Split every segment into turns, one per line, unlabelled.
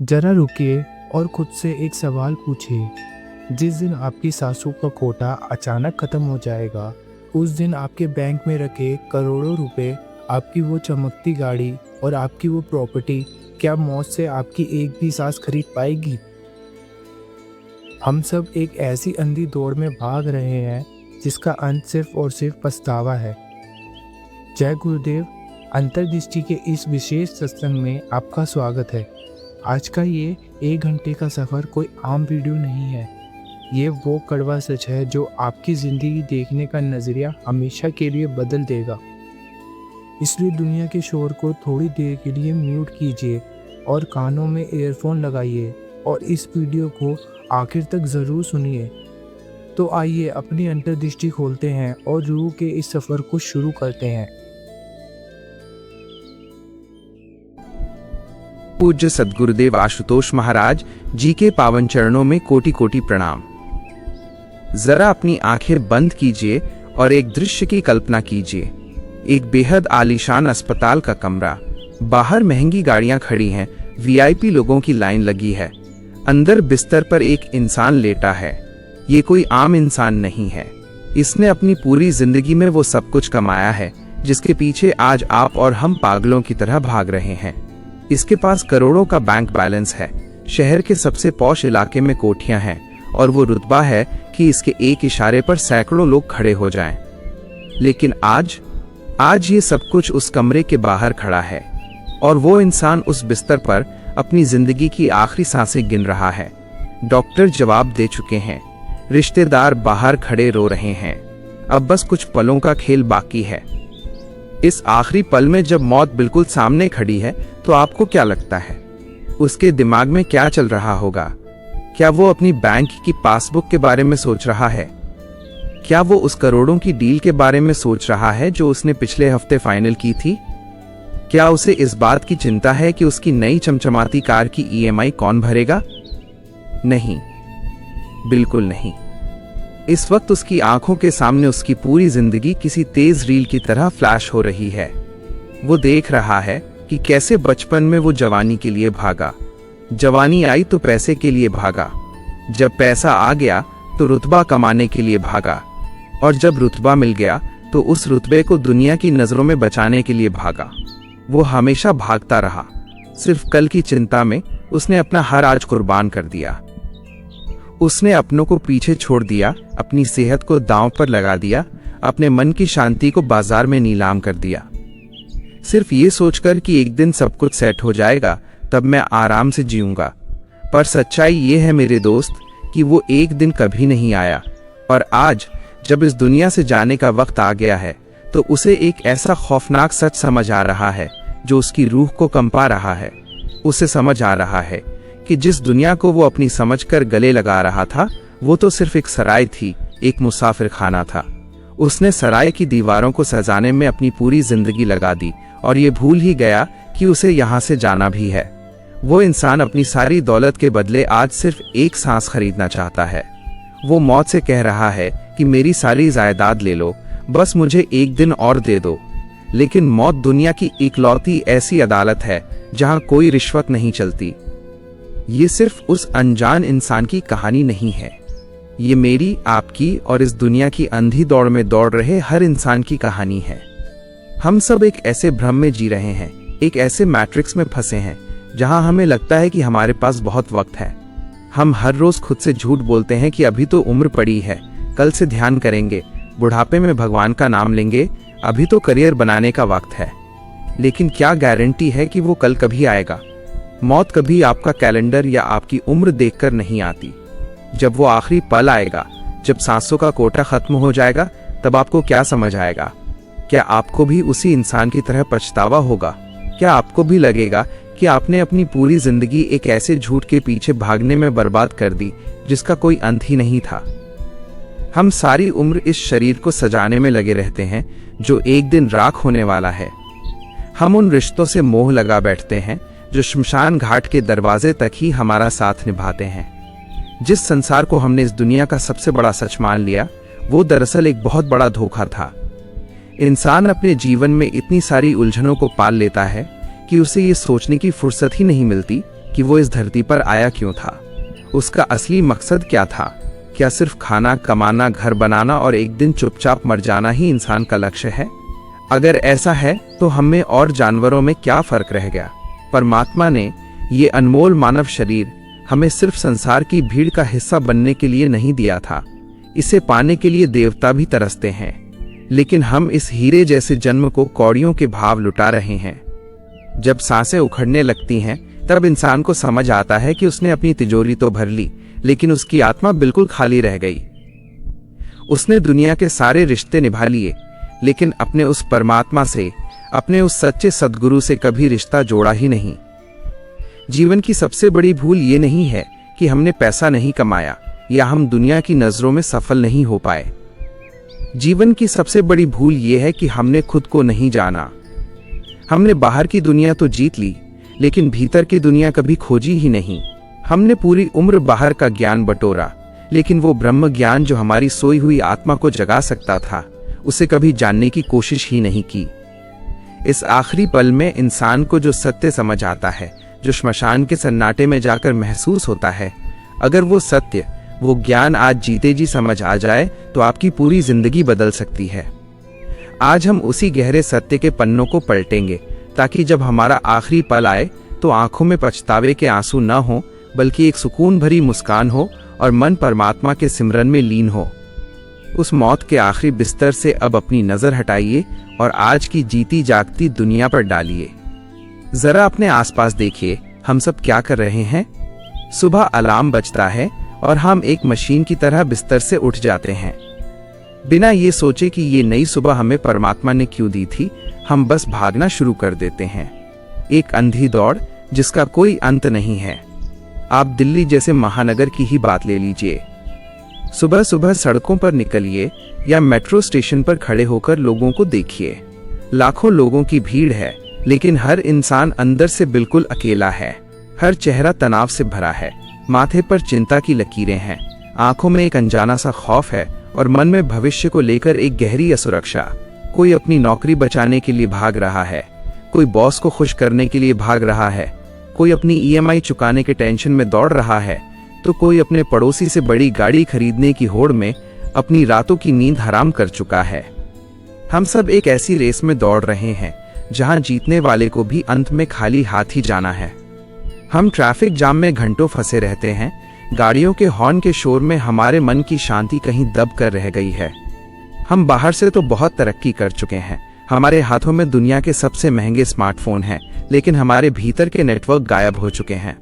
जरा रुकिए और खुद से एक सवाल पूछिए। जिस दिन आपकी सासू का कोटा अचानक खत्म हो जाएगा, उस दिन आपके बैंक में रखे करोड़ों रुपए, आपकी वो चमकती गाड़ी और आपकी वो प्रॉपर्टी क्या मौत से आपकी एक भी सांस खरीद पाएगी? हम सब एक ऐसी अंधी दौड़ में भाग रहे हैं जिसका अंत सिर्फ और सिर्फ पछतावा है। जय गुरुदेव। अंतर्दृष्टि के इस विशेष सत्संग में आपका स्वागत है। आज का ये 1 घंटे का सफ़र कोई आम वीडियो नहीं है। ये वो कड़वा सच है जो आपकी ज़िंदगी देखने का नज़रिया हमेशा के लिए बदल देगा। इसलिए दुनिया के शोर को थोड़ी देर के लिए म्यूट कीजिए और कानों में ईयरफोन लगाइए और इस वीडियो को आखिर तक ज़रूर सुनिए। तो आइए अपनी अंतर्दृष्टि खोलते हैं और रूह के इस सफ़र को शुरू करते हैं।
पूज्य सद्गुरुदेव आशुतोष महाराज जी के पावन चरणों में कोटि कोटि प्रणाम। जरा अपनी आंखें बंद कीजिए और एक दृश्य की कल्पना कीजिए। एक बेहद आलीशान अस्पताल का कमरा, बाहर महंगी गाड़ियां खड़ी हैं, वीआईपी लोगों की लाइन लगी है। अंदर बिस्तर पर एक इंसान लेटा है। ये कोई आम इंसान नहीं है। इसने अपनी पूरी जिंदगी में वो सब कुछ कमाया है जिसके पीछे आज आप और हम पागलों की तरह भाग रहे हैं। इसके पास करोड़ों का बैंक बैलेंस है, शहर के सबसे पॉश इलाके में कोठियां हैं और वो रुतबा है कि इसके एक इशारे पर सैकड़ों लोग खड़े हो जाएं। लेकिन आज ये सब कुछ उस कमरे के बाहर खड़ा है और वो इंसान उस बिस्तर पर अपनी जिंदगी की आखिरी सांसें गिन रहा है। डॉक्टर जवाब दे चुके हैं, रिश्तेदार बाहर खड़े रो रहे हैं। अब बस कुछ पलों का खेल बाकी है। इस आखिरी पल में जब मौत बिल्कुल सामने खड़ी है तो आपको क्या लगता है उसके दिमाग में क्या चल रहा होगा? क्या वो अपनी बैंक की पासबुक के बारे में सोच रहा है? क्या वो उस करोड़ों की डील के बारे में सोच रहा है जो उसने पिछले हफ्ते फाइनल की थी? क्या उसे इस बात की चिंता है कि उसकी नई चमचमाती कार की ईएमआई कौन भरेगा? नहीं, बिल्कुल नहीं। इस वक्त उसकी आंखों के सामने उसकी पूरी जिंदगी किसी तेज रील की तरह फ्लैश हो रही है। वो देख रहा है कि कैसे बचपन में वो जवानी के लिए भागा, जवानी आई तो पैसे के लिए भागा, जब पैसा आ गया तो रुतबा कमाने के लिए भागा, और जब रुतबा मिल गया तो उस रुतबे को दुनिया की नजरों में बचाने के लिए भागा। वो हमेशा भागता रहा। सिर्फ कल की चिंता में उसने अपना हर आज कुर्बान कर दिया। उसने अपनों को पीछे छोड़ दिया, अपनी सेहत को दांव पर लगा दिया, अपने मन की शांति को बाजार में नीलाम कर दिया, सिर्फ ये सोचकर कि एक दिन सब कुछ सेट हो जाएगा, तब मैं आराम से जीऊंगा। पर सच्चाई ये है मेरे दोस्त कि वो एक दिन कभी नहीं आया। और आज जब इस दुनिया से जाने का वक्त आ गया है तो उसे एक ऐसा खौफनाक सच समझ आ रहा है जो उसकी रूह को कंपा रहा है। उसे समझ आ रहा है कि जिस दुनिया को वो अपनी समझकर गले लगा रहा था वो तो सिर्फ एक सराय थी, एक मुसाफिर खाना था। उसने सराय की दीवारों को सजाने में अपनी पूरी जिंदगी लगा दी और ये भूल ही गया कि उसे यहाँ से जाना भी है। वो इंसान अपनी सारी दौलत के बदले आज सिर्फ एक सांस खरीदना चाहता है। वो मौत से कह रहा है कि मेरी सारी जायदाद ले लो, बस मुझे एक दिन और दे दो। लेकिन मौत दुनिया की इकलौती ऐसी अदालत है जहाँ कोई रिश्वत नहीं चलती। ये सिर्फ उस अनजान इंसान की कहानी नहीं है, ये मेरी, आपकी और इस दुनिया की अंधी दौड़ में दौड़ रहे हर इंसान की कहानी है। हम सब एक ऐसे भ्रम में जी रहे हैं, एक ऐसे मैट्रिक्स में फंसे हैं जहां हमें लगता है कि हमारे पास बहुत वक्त है। हम हर रोज खुद से झूठ बोलते हैं कि अभी तो उम्र पड़ी है, कल से ध्यान करेंगे, बुढ़ापे में भगवान का नाम लेंगे, अभी तो करियर बनाने का वक्त है। लेकिन क्या गारंटी है कि वो कल कभी आएगा? मौत कभी आपका कैलेंडर या आपकी उम्र देखकर नहीं आती। जब वो आखिरी पल आएगा, जब सांसों का कोटा खत्म हो जाएगा, तब आपको क्या समझ आएगा? क्या आपको भी उसी इंसान की तरह पछतावा होगा? क्या आपको भी लगेगा कि आपने अपनी पूरी जिंदगी एक ऐसे झूठ के पीछे भागने में बर्बाद कर दी जिसका कोई अंत ही नहीं था? हम सारी उम्र इस शरीर को सजाने में लगे रहते हैं जो एक दिन राख होने वाला है। हम उन रिश्तों से मोह लगा बैठते हैं जो शमशान घाट के दरवाजे तक ही हमारा साथ निभाते हैं। जिस संसार को हमने इस दुनिया का सबसे बड़ा सच मान लिया, वो दरअसल एक बहुत बड़ा धोखा था। इंसान अपने जीवन में इतनी सारी उलझनों को पाल लेता है कि उसे ये सोचने की फुर्सत ही नहीं मिलती कि वो इस धरती पर आया क्यों था, उसका असली मकसद क्या था। क्या सिर्फ खाना कमाना, घर बनाना और एक दिन चुपचाप मर जाना ही इंसान का लक्ष्य है? अगर ऐसा है तो हमें और जानवरों में क्या फर्क रह गया? परमात्मा ने ये अनमोल मानव शरीर हमें सिर्फ संसार की भीड़ का हिस्सा बनने के लिए नहीं दिया था। इसे पाने के लिए देवता भी तरसते हैं, लेकिन हम इस हीरे जैसे जन्म को कौड़ियों के भाव लुटा रहे हैं। जब सांसें उखड़ने लगती हैं तब इंसान को समझ आता है कि उसने अपनी तिजोरी तो भर ली, लेकिन उसकी आत्मा बिल्कुल खाली रह गई। उसने दुनिया के सारे रिश्ते निभा लिए, लेकिन अपने उस परमात्मा से, अपने उस सच्चे सद्गुरु से कभी रिश्ता जोड़ा ही नहीं। जीवन की सबसे बड़ी भूल ये नहीं है कि हमने पैसा नहीं कमाया या हम दुनिया की नजरों में सफल नहीं हो पाए। जीवन की सबसे बड़ी भूल ये है कि हमने खुद को नहीं जाना। हमने बाहर की दुनिया तो जीत ली, लेकिन भीतर की दुनिया कभी खोजी ही नहीं। हमने पूरी उम्र बाहर का ज्ञान बटोरा, लेकिन वो ब्रह्म ज्ञान जो हमारी सोई हुई आत्मा को जगा सकता था, उसे कभी जानने की कोशिश ही नहीं की। इस आखिरी पल में इंसान को जो सत्य समझ आता है, जो श्मशान के सन्नाटे में जाकर महसूस होता है, अगर वो सत्य, वो ज्ञान आज जीते जी समझ आ जाए तो आपकी पूरी जिंदगी बदल सकती है। आज हम उसी गहरे सत्य के पन्नों को पलटेंगे, ताकि जब हमारा आखिरी पल आए तो आंखों में पछतावे के आंसू न हो, बल्कि एक सुकून भरी मुस्कान हो और मन परमात्मा के सिमरन में लीन हो। उस मौत के आखिरी बिस्तर से अब अपनी नजर हटाइए और आज की जीती जागती दुनिया पर डालिए। जरा अपने आसपास देखिए, हम सब क्या कर रहे हैं। सुबह अलार्म बजता है और हम एक मशीन की तरह बिस्तर से उठ जाते हैं, बिना ये सोचे कि ये नई सुबह हमें परमात्मा ने क्यों दी थी। हम बस भागना शुरू कर देते हैं, एक अंधी दौड़ जिसका कोई अंत नहीं है। आप दिल्ली जैसे महानगर की ही बात ले लीजिए। सुबह सुबह सड़कों पर निकलिए या मेट्रो स्टेशन पर खड़े होकर लोगों को देखिए। लाखों लोगों की भीड़ है, लेकिन हर इंसान अंदर से बिल्कुल अकेला है। हर चेहरा तनाव से भरा है, माथे पर चिंता की लकीरें हैं, आंखों में एक अनजाना सा खौफ है और मन में भविष्य को लेकर एक गहरी असुरक्षा। कोई अपनी नौकरी बचाने के लिए भाग रहा है, कोई बॉस को खुश करने के लिए भाग रहा है, कोई अपनी ईएमआई चुकाने के टेंशन में दौड़ रहा है, तो कोई अपने पड़ोसी से बड़ी गाड़ी खरीदने की होड़ में अपनी रातों की नींद हराम कर चुका है। हम सब एक ऐसी रेस में दौड़ रहे हैं जहां जीतने वाले को भी अंत में खाली हाथ ही जाना है। हम ट्रैफिक जाम में घंटों फंसे रहते हैं, गाड़ियों के हॉर्न के शोर में हमारे मन की शांति कहीं दब कर रह गई है। हम बाहर से तो बहुत तरक्की कर चुके हैं, हमारे हाथों में दुनिया के सबसे महंगे स्मार्टफोन हैं, लेकिन हमारे भीतर के नेटवर्क गायब हो चुके हैं।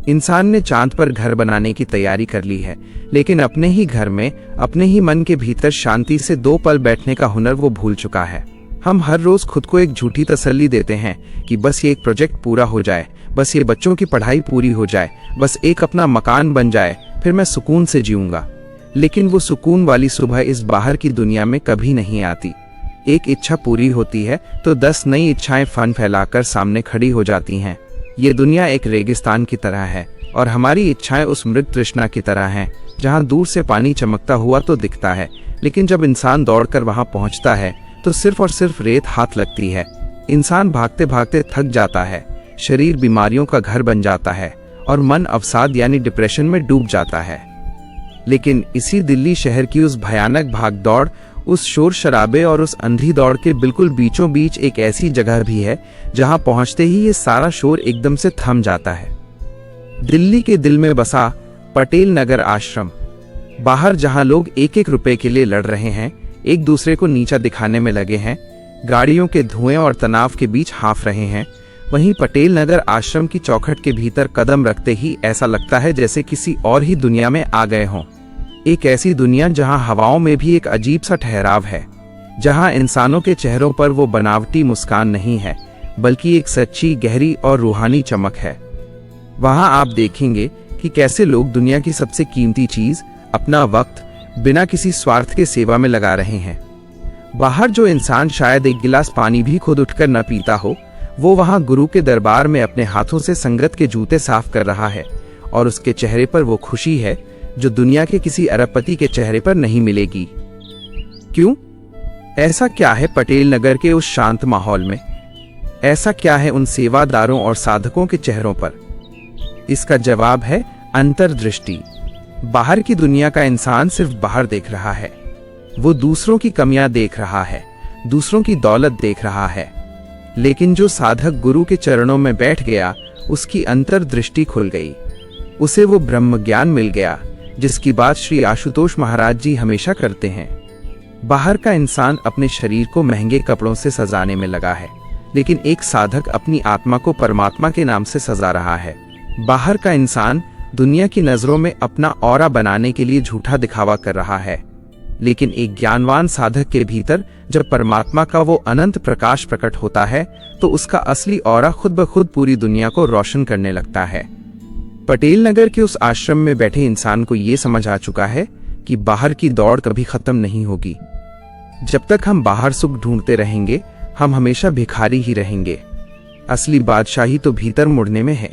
इंसान ने चांद पर घर बनाने की तैयारी कर ली है, लेकिन अपने ही घर में, अपने ही मन के भीतर शांति से 2 पल बैठने का हुनर वो भूल चुका है। हम हर रोज खुद को एक झूठी तसल्ली देते हैं कि बस ये एक प्रोजेक्ट पूरा हो जाए, बस ये बच्चों की पढ़ाई पूरी हो जाए, बस एक अपना मकान बन जाए, फिर मैं सुकून से जीऊंगा। लेकिन वो सुकून वाली सुबह इस बाहर की दुनिया में कभी नहीं आती। एक इच्छा पूरी होती है तो 10 नई इच्छाएं फन फैलाकर सामने खड़ी हो जाती हैं। ये दुनिया एक रेगिस्तान की तरह है और हमारी इच्छाएं उस मृत तृष्णा की तरह हैं, जहां दूर से पानी चमकता हुआ तो दिखता है, लेकिन जब इंसान दौड़कर वहां पहुंचता है तो सिर्फ और सिर्फ रेत हाथ लगती है। इंसान भागते भागते थक जाता है, शरीर बीमारियों का घर बन जाता है और मन अवसाद यानी डिप्रेशन में डूब जाता है। लेकिन इसी दिल्ली शहर की उस भयानक भागदौड़, उस शोर शराबे और उस अंधी दौड़ के बिल्कुल बीचों बीच एक ऐसी जगह भी है जहां पहुंचते ही ये सारा शोर एकदम से थम जाता है। दिल्ली के दिल में बसा पटेल नगर आश्रम। बाहर जहां लोग 1-1 रुपए के लिए लड़ रहे हैं, एक दूसरे को नीचा दिखाने में लगे हैं, गाड़ियों के धुएं और तनाव के बीच हाँफ रहे हैं, वहीं पटेल नगर आश्रम की चौखट के भीतर कदम रखते ही ऐसा लगता है जैसे किसी और ही दुनिया में आ गए हों। एक ऐसी दुनिया जहां हवाओं में भी एक अजीब सा ठहराव है, जहां इंसानों के चेहरों पर वो बनावटी मुस्कान नहीं है, बल्कि एक सच्ची, गहरी और रूहानी चमक है। वहां आप देखेंगे कि कैसे लोग दुनिया की सबसे कीमती चीज, अपना वक्त, बिना किसी स्वार्थ के सेवा में लगा रहे हैं। बाहर जो इंसान शायद एक गिलास पानी भी खुद उठकर न पीता हो, वो वहां गुरु के दरबार में अपने हाथों से संगत के जूते साफ कर रहा है, और उसके चेहरे पर वो खुशी है जो दुनिया के किसी अरबपति के चेहरे पर नहीं मिलेगी। क्यों? ऐसा क्या है पटेल नगर के उस शांत माहौल में? ऐसा क्या है उन सेवादारों और साधकों के चेहरों पर? इसका जवाब है अंतर्दृष्टि। बाहर की दुनिया का इंसान सिर्फ बाहर देख रहा है, वो दूसरों की कमियां देख रहा है, दूसरों की दौलत देख रहा है। लेकिन जो साधक गुरु के चरणों में बैठ गया, उसकी अंतर्दृष्टि खुल गई, उसे वो ब्रह्म ज्ञान मिल गया, जिसकी बात श्री आशुतोष महाराज जी हमेशा करते हैं। बाहर का इंसान अपने शरीर को महंगे कपड़ों से सजाने में लगा है, लेकिन एक साधक अपनी आत्मा को परमात्मा के नाम से सजा रहा है। बाहर का इंसान दुनिया की नजरों में अपना ऑरा बनाने के लिए झूठा दिखावा कर रहा है, लेकिन एक ज्ञानवान साधक के भीतर जब परमात्मा का वो अनंत प्रकाश प्रकट होता है, तो उसका असली ऑरा खुद ब खुद पूरी दुनिया को रोशन करने लगता है। पटेल नगर के उस आश्रम में बैठे इंसान को ये समझ आ चुका है कि बाहर की दौड़ कभी खत्म नहीं होगी। जब तक हम बाहर सुख ढूंढते रहेंगे, हम हमेशा भिखारी ही रहेंगे। असली बादशाही तो भीतर मुड़ने में है।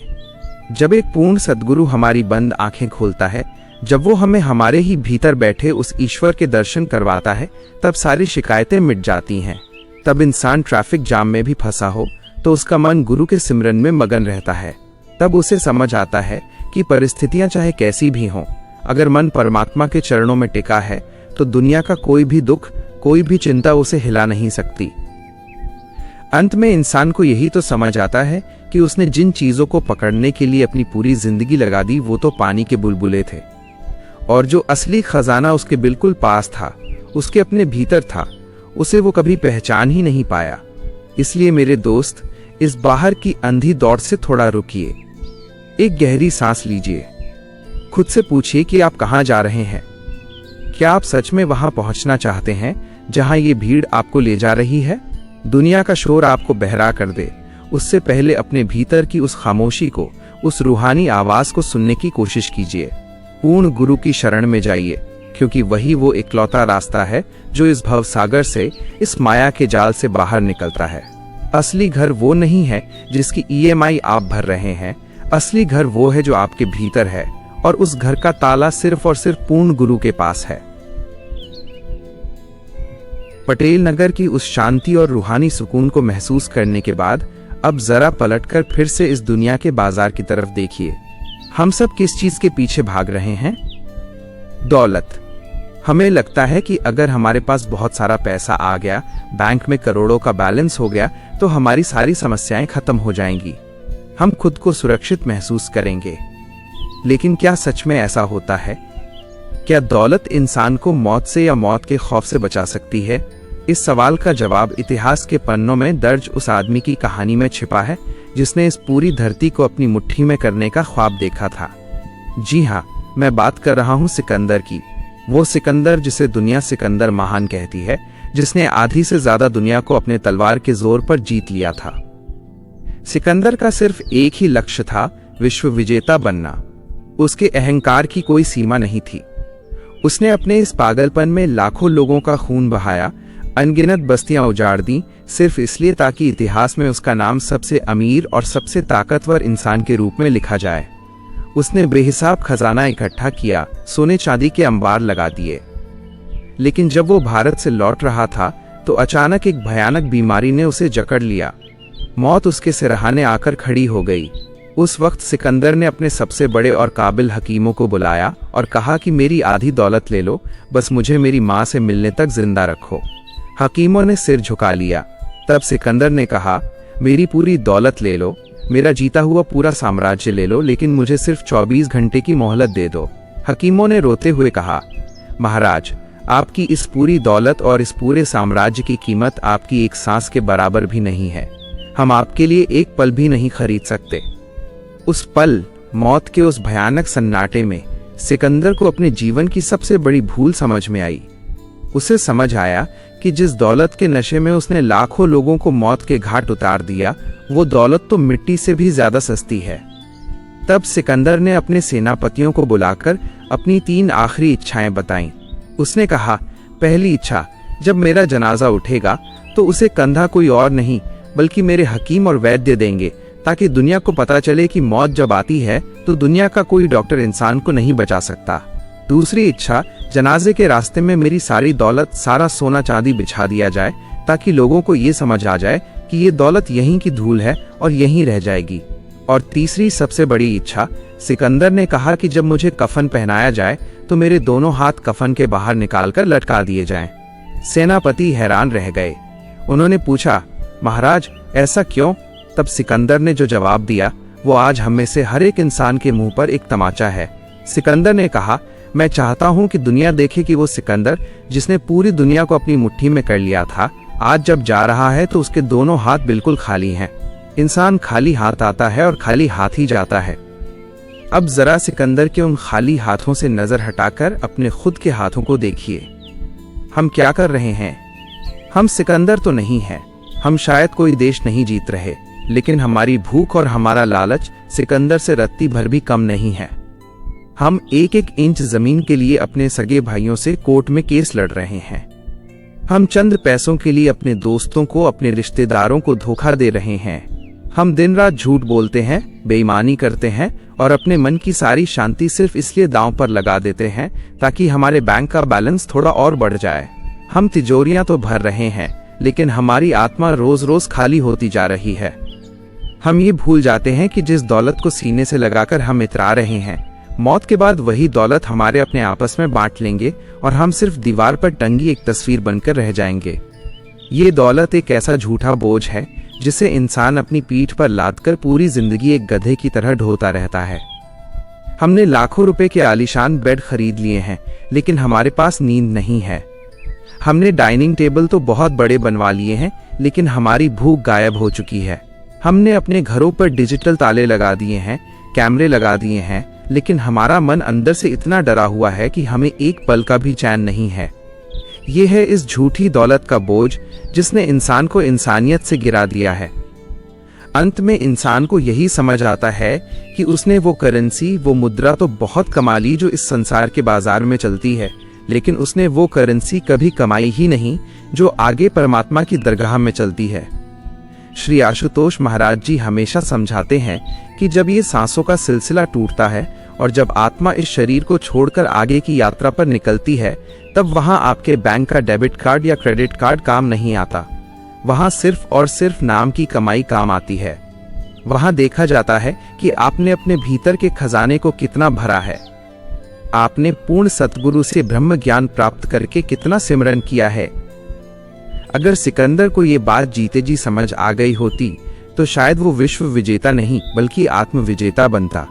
जब एक पूर्ण सद्गुरु हमारी बंद आंखें खोलता है, जब वो हमें हमारे ही भीतर बैठे उस ईश्वर के दर्शन करवाता है, तब सारी शिकायतें मिट जाती हैं। तब इंसान ट्रैफिक जाम में भी फंसा हो तो उसका मन गुरु के सिमरन में मगन रहता है। तब उसे समझ आता है कि परिस्थितियां चाहे कैसी भी हों, अगर मन परमात्मा के चरणों में टिका है तो दुनिया का कोई भी दुख, कोई भी चिंता उसे हिला नहीं सकती। अंत में इंसान को यही तो समझ आता है कि उसने जिन चीजों को पकड़ने के लिए अपनी पूरी जिंदगी लगा दी, वो तो पानी के बुलबुले थे, और जो असली खजाना उसके बिल्कुल पास था, उसके अपने भीतर था, उसे वो कभी पहचान ही नहीं पाया। इसलिए मेरे दोस्त, इस बाहर की अंधी दौड़ से थोड़ा रुकिए, एक गहरी सांस लीजिए, खुद से पूछिए कि आप कहाँ जा रहे हैं। क्या आप सच में वहां पहुंचना चाहते हैं जहां ये भीड़ आपको ले जा रही है? दुनिया का शोर आपको बहरा कर दे, उससे पहले अपने भीतर की उस खामोशी को, उस रूहानी आवाज को सुनने की कोशिश कीजिए। पूर्ण गुरु की शरण में जाइए, क्योंकि वही वो इकलौता रास्ता है जो इस भव सागर से, इस माया के जाल से बाहर निकलता है। असली घर वो नहीं है जिसकी EMI आप भर रहे हैं। असली घर वो है जो आपके भीतर है, और उस घर का ताला सिर्फ और सिर्फ पूर्ण गुरु के पास है। पटेल नगर की उस शांति और रूहानी सुकून को महसूस करने के बाद अब जरा पलटकर फिर से इस दुनिया के बाजार की तरफ देखिए। हम सब किस चीज के पीछे भाग रहे हैं? दौलत। हमें लगता है कि अगर हमारे पास बहुत सारा पैसा आ गया, बैंक में करोड़ों का बैलेंस हो गया, तो हमारी सारी समस्याएं खत्म हो जाएंगी, हम खुद को सुरक्षित महसूस करेंगे। लेकिन क्या सच में ऐसा होता है? क्या दौलत इंसान को मौत से या मौत के खौफ से बचा सकती है? इस सवाल का जवाब इतिहास के पन्नों में दर्ज उस आदमी की कहानी में छिपा है जिसने इस पूरी धरती को अपनी मुट्ठी में करने का ख्वाब देखा था। जी हाँ, मैं बात कर रहा हूँ सिकंदर की। वो सिकंदर जिसे दुनिया सिकंदर महान कहती है, जिसने आधी से ज्यादा दुनिया को अपने तलवार के जोर पर जीत लिया था। सिकंदर का सिर्फ एक ही लक्ष्य था, विश्व विजेता बनना। उसके अहंकार की कोई सीमा नहीं थी। उसने अपने इस पागलपन में लाखों लोगों का खून बहाया, अनगिनत बस्तियां उजाड़ दी, सिर्फ इसलिए ताकि इतिहास में उसका नाम सबसे अमीर और सबसे ताकतवर इंसान के रूप में लिखा जाए। उसने बेहिसाब खजाना इकट्ठा किया, सोने चांदी के अंबार लगा दिए। लेकिन जब वो भारत से लौट रहा था तो अचानक एक भयानक बीमारी ने उसे जकड़ लिया। मौत उसके सिरहाने आकर खड़ी हो गई। उस वक्त सिकंदर ने अपने सबसे बड़े और काबिल हकीमों को बुलाया और कहा कि मेरी आधी दौलत ले लो, बस मुझे मेरी माँ से मिलने तक जिंदा रखो। हकीमों ने सिर झुका लिया। तब सिकंदर ने कहा, मेरी पूरी दौलत ले लो, मेरा जीता हुआ पूरा साम्राज्य ले लो, लेकिन मुझे सिर्फ 24 घंटे की मोहलत दे दो। हकीमों ने रोते हुए कहा, महाराज, आपकी इस पूरी दौलत और इस पूरे साम्राज्य की कीमत आपकी एक सांस के बराबर भी नहीं है। हम आपके लिए एक पल भी नहीं खरीद सकते। उस पल, मौत के उस भयानक सन्नाटे में सिकंदर को अपने जीवन की सबसे बड़ी भूल समझ में आई। उसे समझ आया कि जिस दौलत के नशे में उसने लाखों लोगों को मौत के घाट उतार दिया, वो दौलत तो मिट्टी से भी ज्यादा सस्ती है। तब सिकंदर ने अपने सेनापतियों को बुलाकर अपनी 3 आखिरी इच्छाएं बताईं। उसने कहा, पहली इच्छा, जब मेरा जनाजा उठेगा तो उसे कंधा कोई और नहीं बल्कि मेरे हकीम और वैद्य देंगे, ताकि दुनिया को पता चले कि मौत जब आती है तो दुनिया का कोई डॉक्टर इंसान को नहीं बचा सकता। दूसरी इच्छा, जनाजे के रास्ते में मेरी सारी दौलत, सारा सोना चांदी बिछा दिया जाए, ताकि लोगों को ये समझ आ जाए कि ये दौलत यहीं की धूल है और यहीं रह जाएगी। और तीसरी सबसे बड़ी इच्छा, सिकंदर ने कहा कि जब मुझे कफन पहनाया जाए तो मेरे दोनों हाथ कफन के बाहर निकालकर लटका दिए जाएं। सेनापति हैरान रह गए। उन्होंने पूछा, महाराज ऐसा क्यों? तब सिकंदर ने जो जवाब दिया वो आज हम में से हर एक इंसान के मुंह पर एक तमाचा है। सिकंदर ने कहा, मैं चाहता हूं कि दुनिया देखे कि वो सिकंदर जिसने पूरी दुनिया को अपनी मुट्ठी में कर लिया था, आज जब जा रहा है तो उसके दोनों हाथ बिल्कुल खाली हैं। इंसान खाली हाथ आता है और खाली हाथ ही जाता है। अब जरा सिकंदर के उन खाली हाथों से नजर हटाकर अपने खुद के हाथों को देखिए। हम क्या कर रहे हैं? हम सिकंदर तो नहीं हैं। हम शायद कोई देश नहीं जीत रहे, लेकिन हमारी भूख और हमारा लालच सिकंदर से रत्ती भर भी कम नहीं है। हम एक एक इंच जमीन के लिए अपने सगे भाइयों से कोर्ट में केस लड़ रहे हैं। हम चंद पैसों के लिए अपने दोस्तों को, अपने रिश्तेदारों को धोखा दे रहे हैं। हम दिन रात झूठ बोलते हैं, बेईमानी करते हैं और अपने मन की सारी शांति सिर्फ इसलिए दांव पर लगा देते हैं ताकि हमारे बैंक का बैलेंस थोड़ा और बढ़ जाए। हम तिजोरियां तो भर रहे हैं, लेकिन हमारी आत्मा रोज रोज खाली होती जा रही है। हम ये भूल जाते हैं कि जिस दौलत को सीने से लगाकर हम इतरा रहे हैं, मौत के बाद वही दौलत हमारे अपने आपस में बांट लेंगे और हम सिर्फ दीवार पर टंगी एक तस्वीर बनकर रह जाएंगे। ये दौलत एक ऐसा झूठा बोझ है जिसे इंसान अपनी पीठ पर लादकर पूरी जिंदगी एक गधे की तरह ढोता रहता है। हमने लाखों रुपए के आलीशान बेड खरीद लिए हैं, लेकिन हमारे पास नींद नहीं है। हमने डाइनिंग टेबल तो बहुत बड़े बनवा लिए हैं, लेकिन हमारी भूख गायब हो चुकी है। हमने अपने घरों पर डिजिटल ताले लगा दिए हैं, कैमरे लगा दिए हैं, लेकिन हमारा मन अंदर से इतना डरा हुआ है कि हमें एक पल का भी चैन नहीं है। ये है इस झूठी दौलत का बोझ जिसने इंसान को इंसानियत से गिरा दिया है। अंत में इंसान को यही समझ आता है कि उसने वो करेंसी, वो मुद्रा तो बहुत कमा ली जो इस संसार के बाजार में चलती है, लेकिन उसने वो करेंसी कभी कमाई ही नहीं जो आगे परमात्मा की दरगाह में चलती है। श्री आशुतोष महाराज जी हमेशा समझाते हैं कि जब ये सांसों का सिलसिला टूटता है और जब आत्मा इस शरीर को छोड़कर आगे की यात्रा पर निकलती है, तब वहां आपके बैंक का डेबिट कार्ड या क्रेडिट कार्ड काम नहीं आता। वहां सिर्फ और सिर्फ नाम की कमाई काम आती है। वहां देखा जाता है कि आपने अपने भीतर के खजाने को कितना भरा है। आपने पूर्ण सतगुरु से ब्रह्म ज्ञान प्राप्त करके कितना सिमरन किया है। अगर सिकंदर को ये बात जीते जी समझ आ गई होती तो शायद वो विश्व विजेता नहीं बल्कि आत्म विजेता बनता।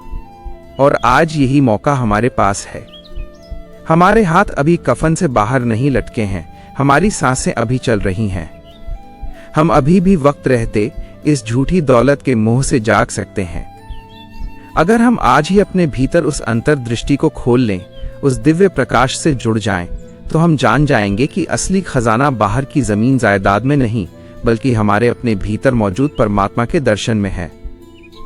और आज यही मौका हमारे पास है। हमारे हाथ अभी कफन से बाहर नहीं लटके हैं, हमारी सांसें अभी चल रही हैं। हम अभी भी वक्त रहते इस झूठी दौलत के मोह से जाग सकते हैं। अगर हम आज ही अपने भीतर उस अंतर्दृष्टि को खोल लें, उस दिव्य प्रकाश से जुड़ जाएं, तो हम जान जाएंगे कि असली खजाना बाहर की जमीन जायदाद में नहीं बल्कि हमारे अपने भीतर मौजूद परमात्मा के दर्शन में है।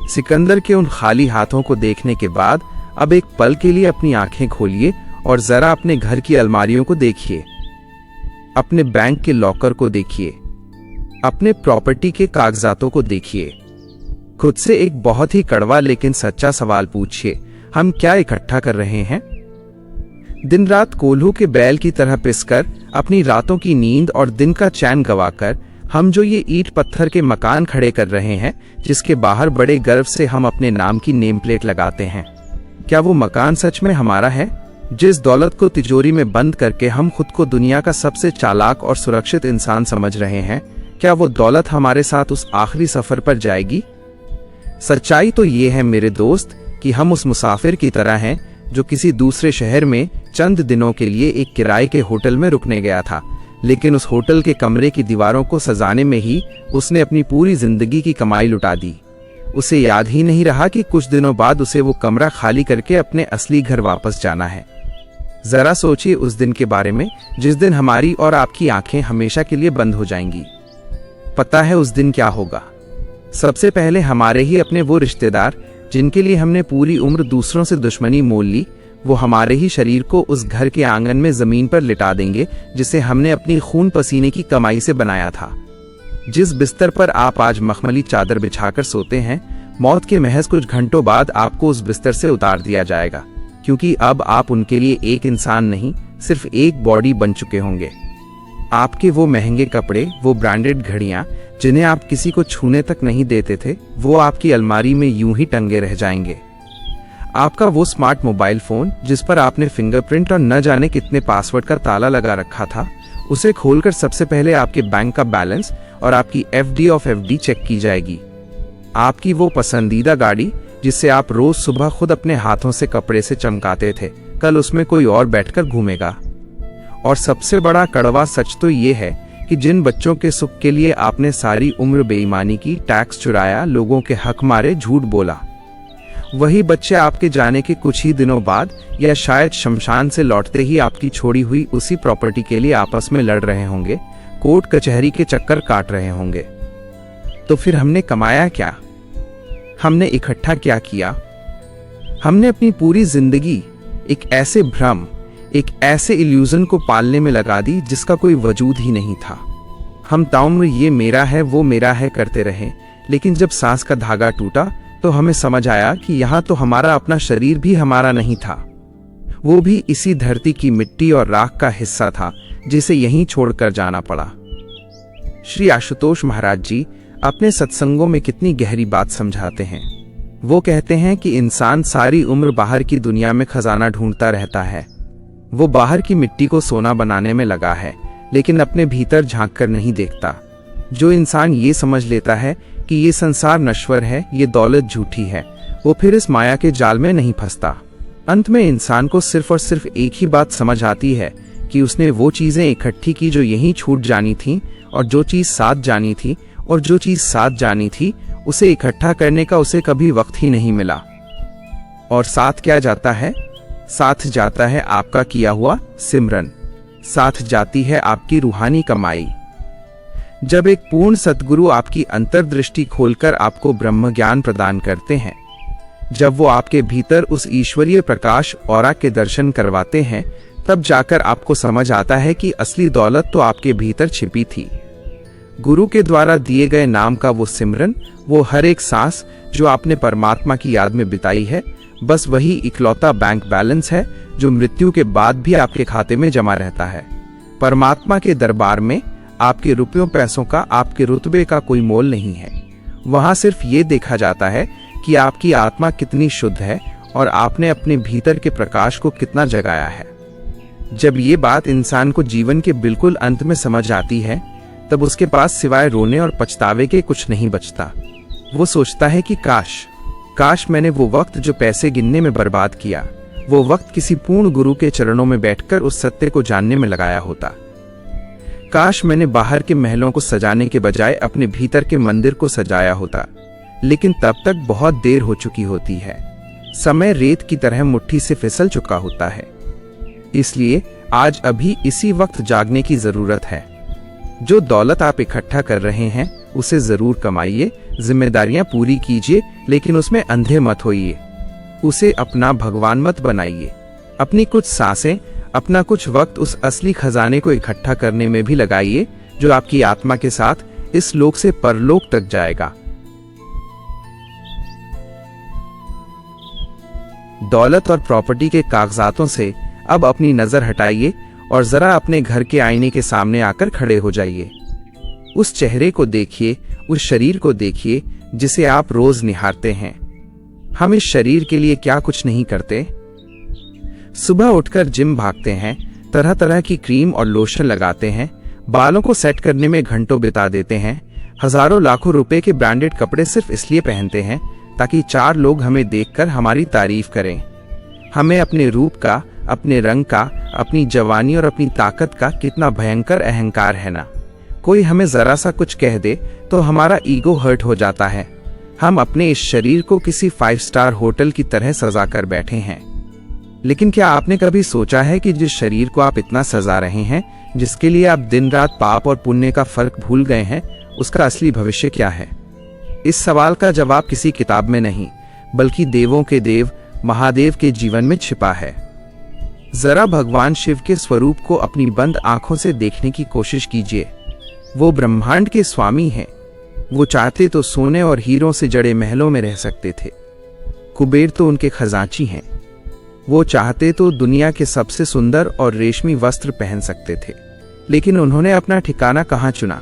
सिकंदर के उन खाली हाथों को देखने के बाद अब एक पल के लिए अपनी आंखें खोलिए और जरा अपने घर की अलमारियों को देखिए, अपने बैंक के लॉकर को देखिए, अपने प्रॉपर्टी के कागजातों को देखिए। खुद से एक बहुत ही कड़वा लेकिन सच्चा सवाल पूछिए, हम क्या इकट्ठा कर रहे हैं? दिन रात कोल्हू के बैल की तरह पिसकर, अपनी रातों की नींद और दिन का चैन गवाकर हम जो ये ईंट पत्थर के मकान खड़े कर रहे हैं, जिसके बाहर बड़े गर्व से हम अपने नाम की नेम प्लेट लगाते हैं, क्या वो मकान सच में हमारा है? जिस दौलत को तिजोरी में बंद करके हम खुद को दुनिया का सबसे चालाक और सुरक्षित इंसान समझ रहे हैं, क्या वो दौलत हमारे साथ उस आखिरी सफर पर जाएगी? सच्चाई तो ये है मेरे दोस्त कि हम उस मुसाफिर की तरह हैं जो किसी दूसरे शहर में चंद दिनों के लिए एक किराए के होटल में रुकने गया था, लेकिन उस होटल के कमरे की दीवारों को सजाने में ही उसने अपनी पूरी जिंदगी की कमाई लुटा दी। उसे याद ही नहीं रहा कि कुछ दिनों बाद उसे वो कमरा खाली करके अपने असली घर वापस जाना है। जरा सोचिए उस दिन के बारे में जिस दिन हमारी और आपकी आंखें हमेशा के लिए बंद हो जाएंगी। पता है उस दिन क्या होगा? सबसे पहले हमारे ही अपने वो रिश्तेदार जिनके लिए हमने पूरी उम्र दूसरों से दुश्मनी मोल ली, वो हमारे ही शरीर को उस घर के आंगन में जमीन पर लिटा देंगे जिसे हमने अपनी खून पसीने की कमाई से बनाया था। जिस बिस्तर पर आप आज मखमली चादर बिछाकर सोते हैं, मौत के महज कुछ घंटों बाद आपको उस बिस्तर से उतार दिया जाएगा, क्योंकि अब आप उनके लिए एक इंसान नहीं, सिर्फ एक बॉडी बन चुके होंगे। आपके वो महंगे कपड़े, वो ब्रांडेड घड़ियां जिन्हें आप किसी को छूने तक नहीं देते थे, वो आपकी अलमारी में यूं ही टंगे रह जाएंगे। आपका वो स्मार्ट मोबाइल फोन जिस पर आपने फिंगरप्रिंट और न जाने कितने पासवर्ड का ताला लगा रखा था, उसे खोलकर सबसे पहले आपके बैंक का बैलेंस और आपकी एफडी ऑफ एफडी चेक की जाएगी। आपकी वो पसंदीदा गाड़ी जिससे आप रोज सुबह खुद अपने हाथों से कपड़े से चमकाते थे, कल उसमें कोई और बैठकर घूमेगा। और सबसे बड़ा कड़वा सच तो ये है कि जिन बच्चों के सुख के लिए आपने सारी उम्र बेईमानी की, टैक्स चुराया, लोगों के हक मारे, झूठ बोला, वही बच्चे आपके जाने के कुछ ही दिनों बाद या शायद शमशान से लौटते ही आपकी छोड़ी हुई उसी प्रॉपर्टी के लिए आपस में लड़ रहे होंगे, कोर्ट कचहरी के चक्कर काट रहे होंगे। तो फिर हमने कमाया क्या? हमने इकट्ठा क्या किया? हमने अपनी पूरी जिंदगी एक ऐसे भ्रम, एक ऐसे इल्यूजन को पालने में लगा दी जिसका कोई वजूद ही नहीं था। हम ताउम्र ये मेरा है, वो मेरा है करते रहे, लेकिन जब सांस का धागा टूटा तो हमें समझ आया कि यहाँ तो हमारा अपना शरीर भी हमारा नहीं था, वो भी इसी धरती की मिट्टी और राख का हिस्सा था जिसे यहीं छोड़कर जाना पड़ा। श्री आशुतोष महाराज जी अपने सत्संगों में कितनी गहरी बात समझाते हैं। वो कहते हैं कि इंसान सारी उम्र बाहर की दुनिया में खजाना ढूंढता रहता है। वो बाहर की मिट्टी को सोना बनाने में लगा है, लेकिन अपने भीतर झांक कर नहीं देखता। जो इंसान ये समझ लेता है कि ये संसार नश्वर है, ये दौलत झूठी है, वो फिर इस माया के जाल में नहीं फंसता। अंत में इंसान को सिर्फ और सिर्फ एक ही बात समझ आती है कि उसने वो चीजें इकट्ठी की जो यहीं छूट जानी थी, और जो चीज साथ जानी थी, और जो चीज साथ जानी थी उसे इकट्ठा करने का उसे कभी वक्त ही नहीं मिला। और साथ क्या जाता है? साथ जाता है आपका किया हुआ सिमरन, साथ जाती है आपकी रूहानी कमाई। जब एक पूर्ण सद्गुरु आपकी अंतर्दृष्टि खोलकर आपको ब्रह्म ज्ञान प्रदान करते हैं, जब वो आपके भीतर उस ईश्वरीय प्रकाश औरा के दर्शन करवाते हैं, तब जाकर आपको समझ आता है कि असली दौलत तो आपके भीतर छिपी थी। गुरु के द्वारा दिए गए नाम का वो सिमरन, वो हर एक सांस जो आपने परमात्मा की याद में बिताई है, बस वही इकलौता बैंक बैलेंस है जो मृत्यु के बाद भी आपके खाते में जमा रहता है। परमात्मा के दरबार में आपके रुपयों पैसों का, आपके रुतबे का कोई मोल नहीं है। वहां सिर्फ ये देखा जाता है कि आपकी आत्मा कितनी शुद्ध है और आपने अपने भीतर के प्रकाश को कितना जगाया है। जब ये बात इंसान को जीवन के बिल्कुल अंत में समझ आती है, तब उसके पास सिवाय रोने और पछतावे के कुछ नहीं बचता। वो सोचता है कि काश मैंने वो वक्त जो पैसे गिनने में बर्बाद किया, वो वक्त किसी पूर्ण गुरु के चरणों में बैठकर उस सत्य को जानने में लगाया होता। काश मैंने बाहर के महलों को सजाने के बजाय अपने भीतर के मंदिर को सजाया होता, लेकिन तब तक बहुत देर हो चुकी होती है। समय रेत की तरह मुट्ठी से फिसल चुका होता है। इसलिए आज अभी इसी वक्त जागने की जरूरत है। जो दौलत आप इकट्ठा कर रहे हैं उसे जरूर कमाइए, जिम्मेदारियां पूरी कीजिए, लेकिन उसमें अंधे मत होइए। उसे अपना भगवान मत बनाइए। अपनी कुछ सांसें, अपना कुछ वक्त उस असली खजाने को इकट्ठा करने में भी लगाइए जो आपकी आत्मा के साथ इस लोक से परलोक तक जाएगा। दौलत और प्रॉपर्टी के कागजातों से अब अपनी नजर हटाइए और जरा अपने घर के आईने के सामने आकर खड़े हो जाइए। उस चेहरे को देखिए, उस शरीर को देखिए जिसे आप रोज निहारते हैं। हम इस शरीर के लिए क्या कुछ नहीं करते? सुबह उठकर जिम भागते हैं, तरह तरह की क्रीम और लोशन लगाते हैं, बालों को सेट करने में घंटों बिता देते हैं, हजारों लाखों रुपए के ब्रांडेड कपड़े सिर्फ इसलिए पहनते हैं ताकि 4 लोग हमें देखकर हमारी तारीफ करें। हमें अपने रूप का, अपने रंग का, अपनी जवानी और अपनी ताकत का कितना भयंकर अहंकार है ना। कोई हमें जरा सा कुछ कह दे तो हमारा ईगो हर्ट हो जाता है। हम अपने इस शरीर को किसी 5 स्टार होटल की तरह सजा कर बैठे हैं। लेकिन क्या आपने कभी सोचा है कि जिस शरीर को आप इतना सजा रहे हैं, जिसके लिए आप दिन रात पाप और पुण्य का फर्क भूल गए हैं, उसका असली भविष्य क्या है? इस सवाल का जवाब किसी किताब में नहीं, बल्कि देवों के देव महादेव के जीवन में छिपा है। जरा भगवान शिव के स्वरूप को अपनी बंद आंखों से देखने की कोशिश कीजिए। वो ब्रह्मांड के स्वामी हैं। वो चाहते तो सोने और हीरों से जड़े महलों में रह सकते थे। कुबेर तो उनके खजांची हैं। वो चाहते तो दुनिया के सबसे सुंदर और रेशमी वस्त्र पहन सकते थे, लेकिन उन्होंने अपना ठिकाना कहाँ चुना?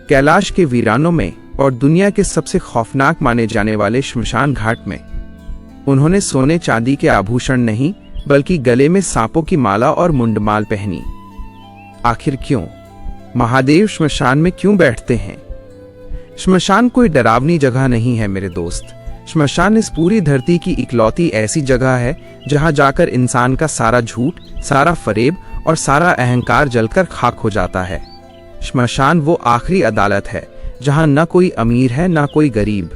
कैलाश के वीरानों में और दुनिया के सबसे खौफनाक माने जाने वाले श्मशान घाट में। उन्होंने सोने चांदी के आभूषण नहीं बल्कि गले में सांपों की माला और मुंडमाल पहनी। आखिर क्यों? महादेव श्मशान में क्यों बैठते हैं? श्मशान कोई डरावनी जगह नहीं है मेरे दोस्त। श्मशान इस पूरी धरती की इकलौती ऐसी जगह है जहां जाकर इंसान का सारा झूठ, सारा फरेब और सारा अहंकार जलकर खाक हो जाता है। श्मशान वो आखिरी अदालत है जहां न कोई अमीर है न कोई गरीब।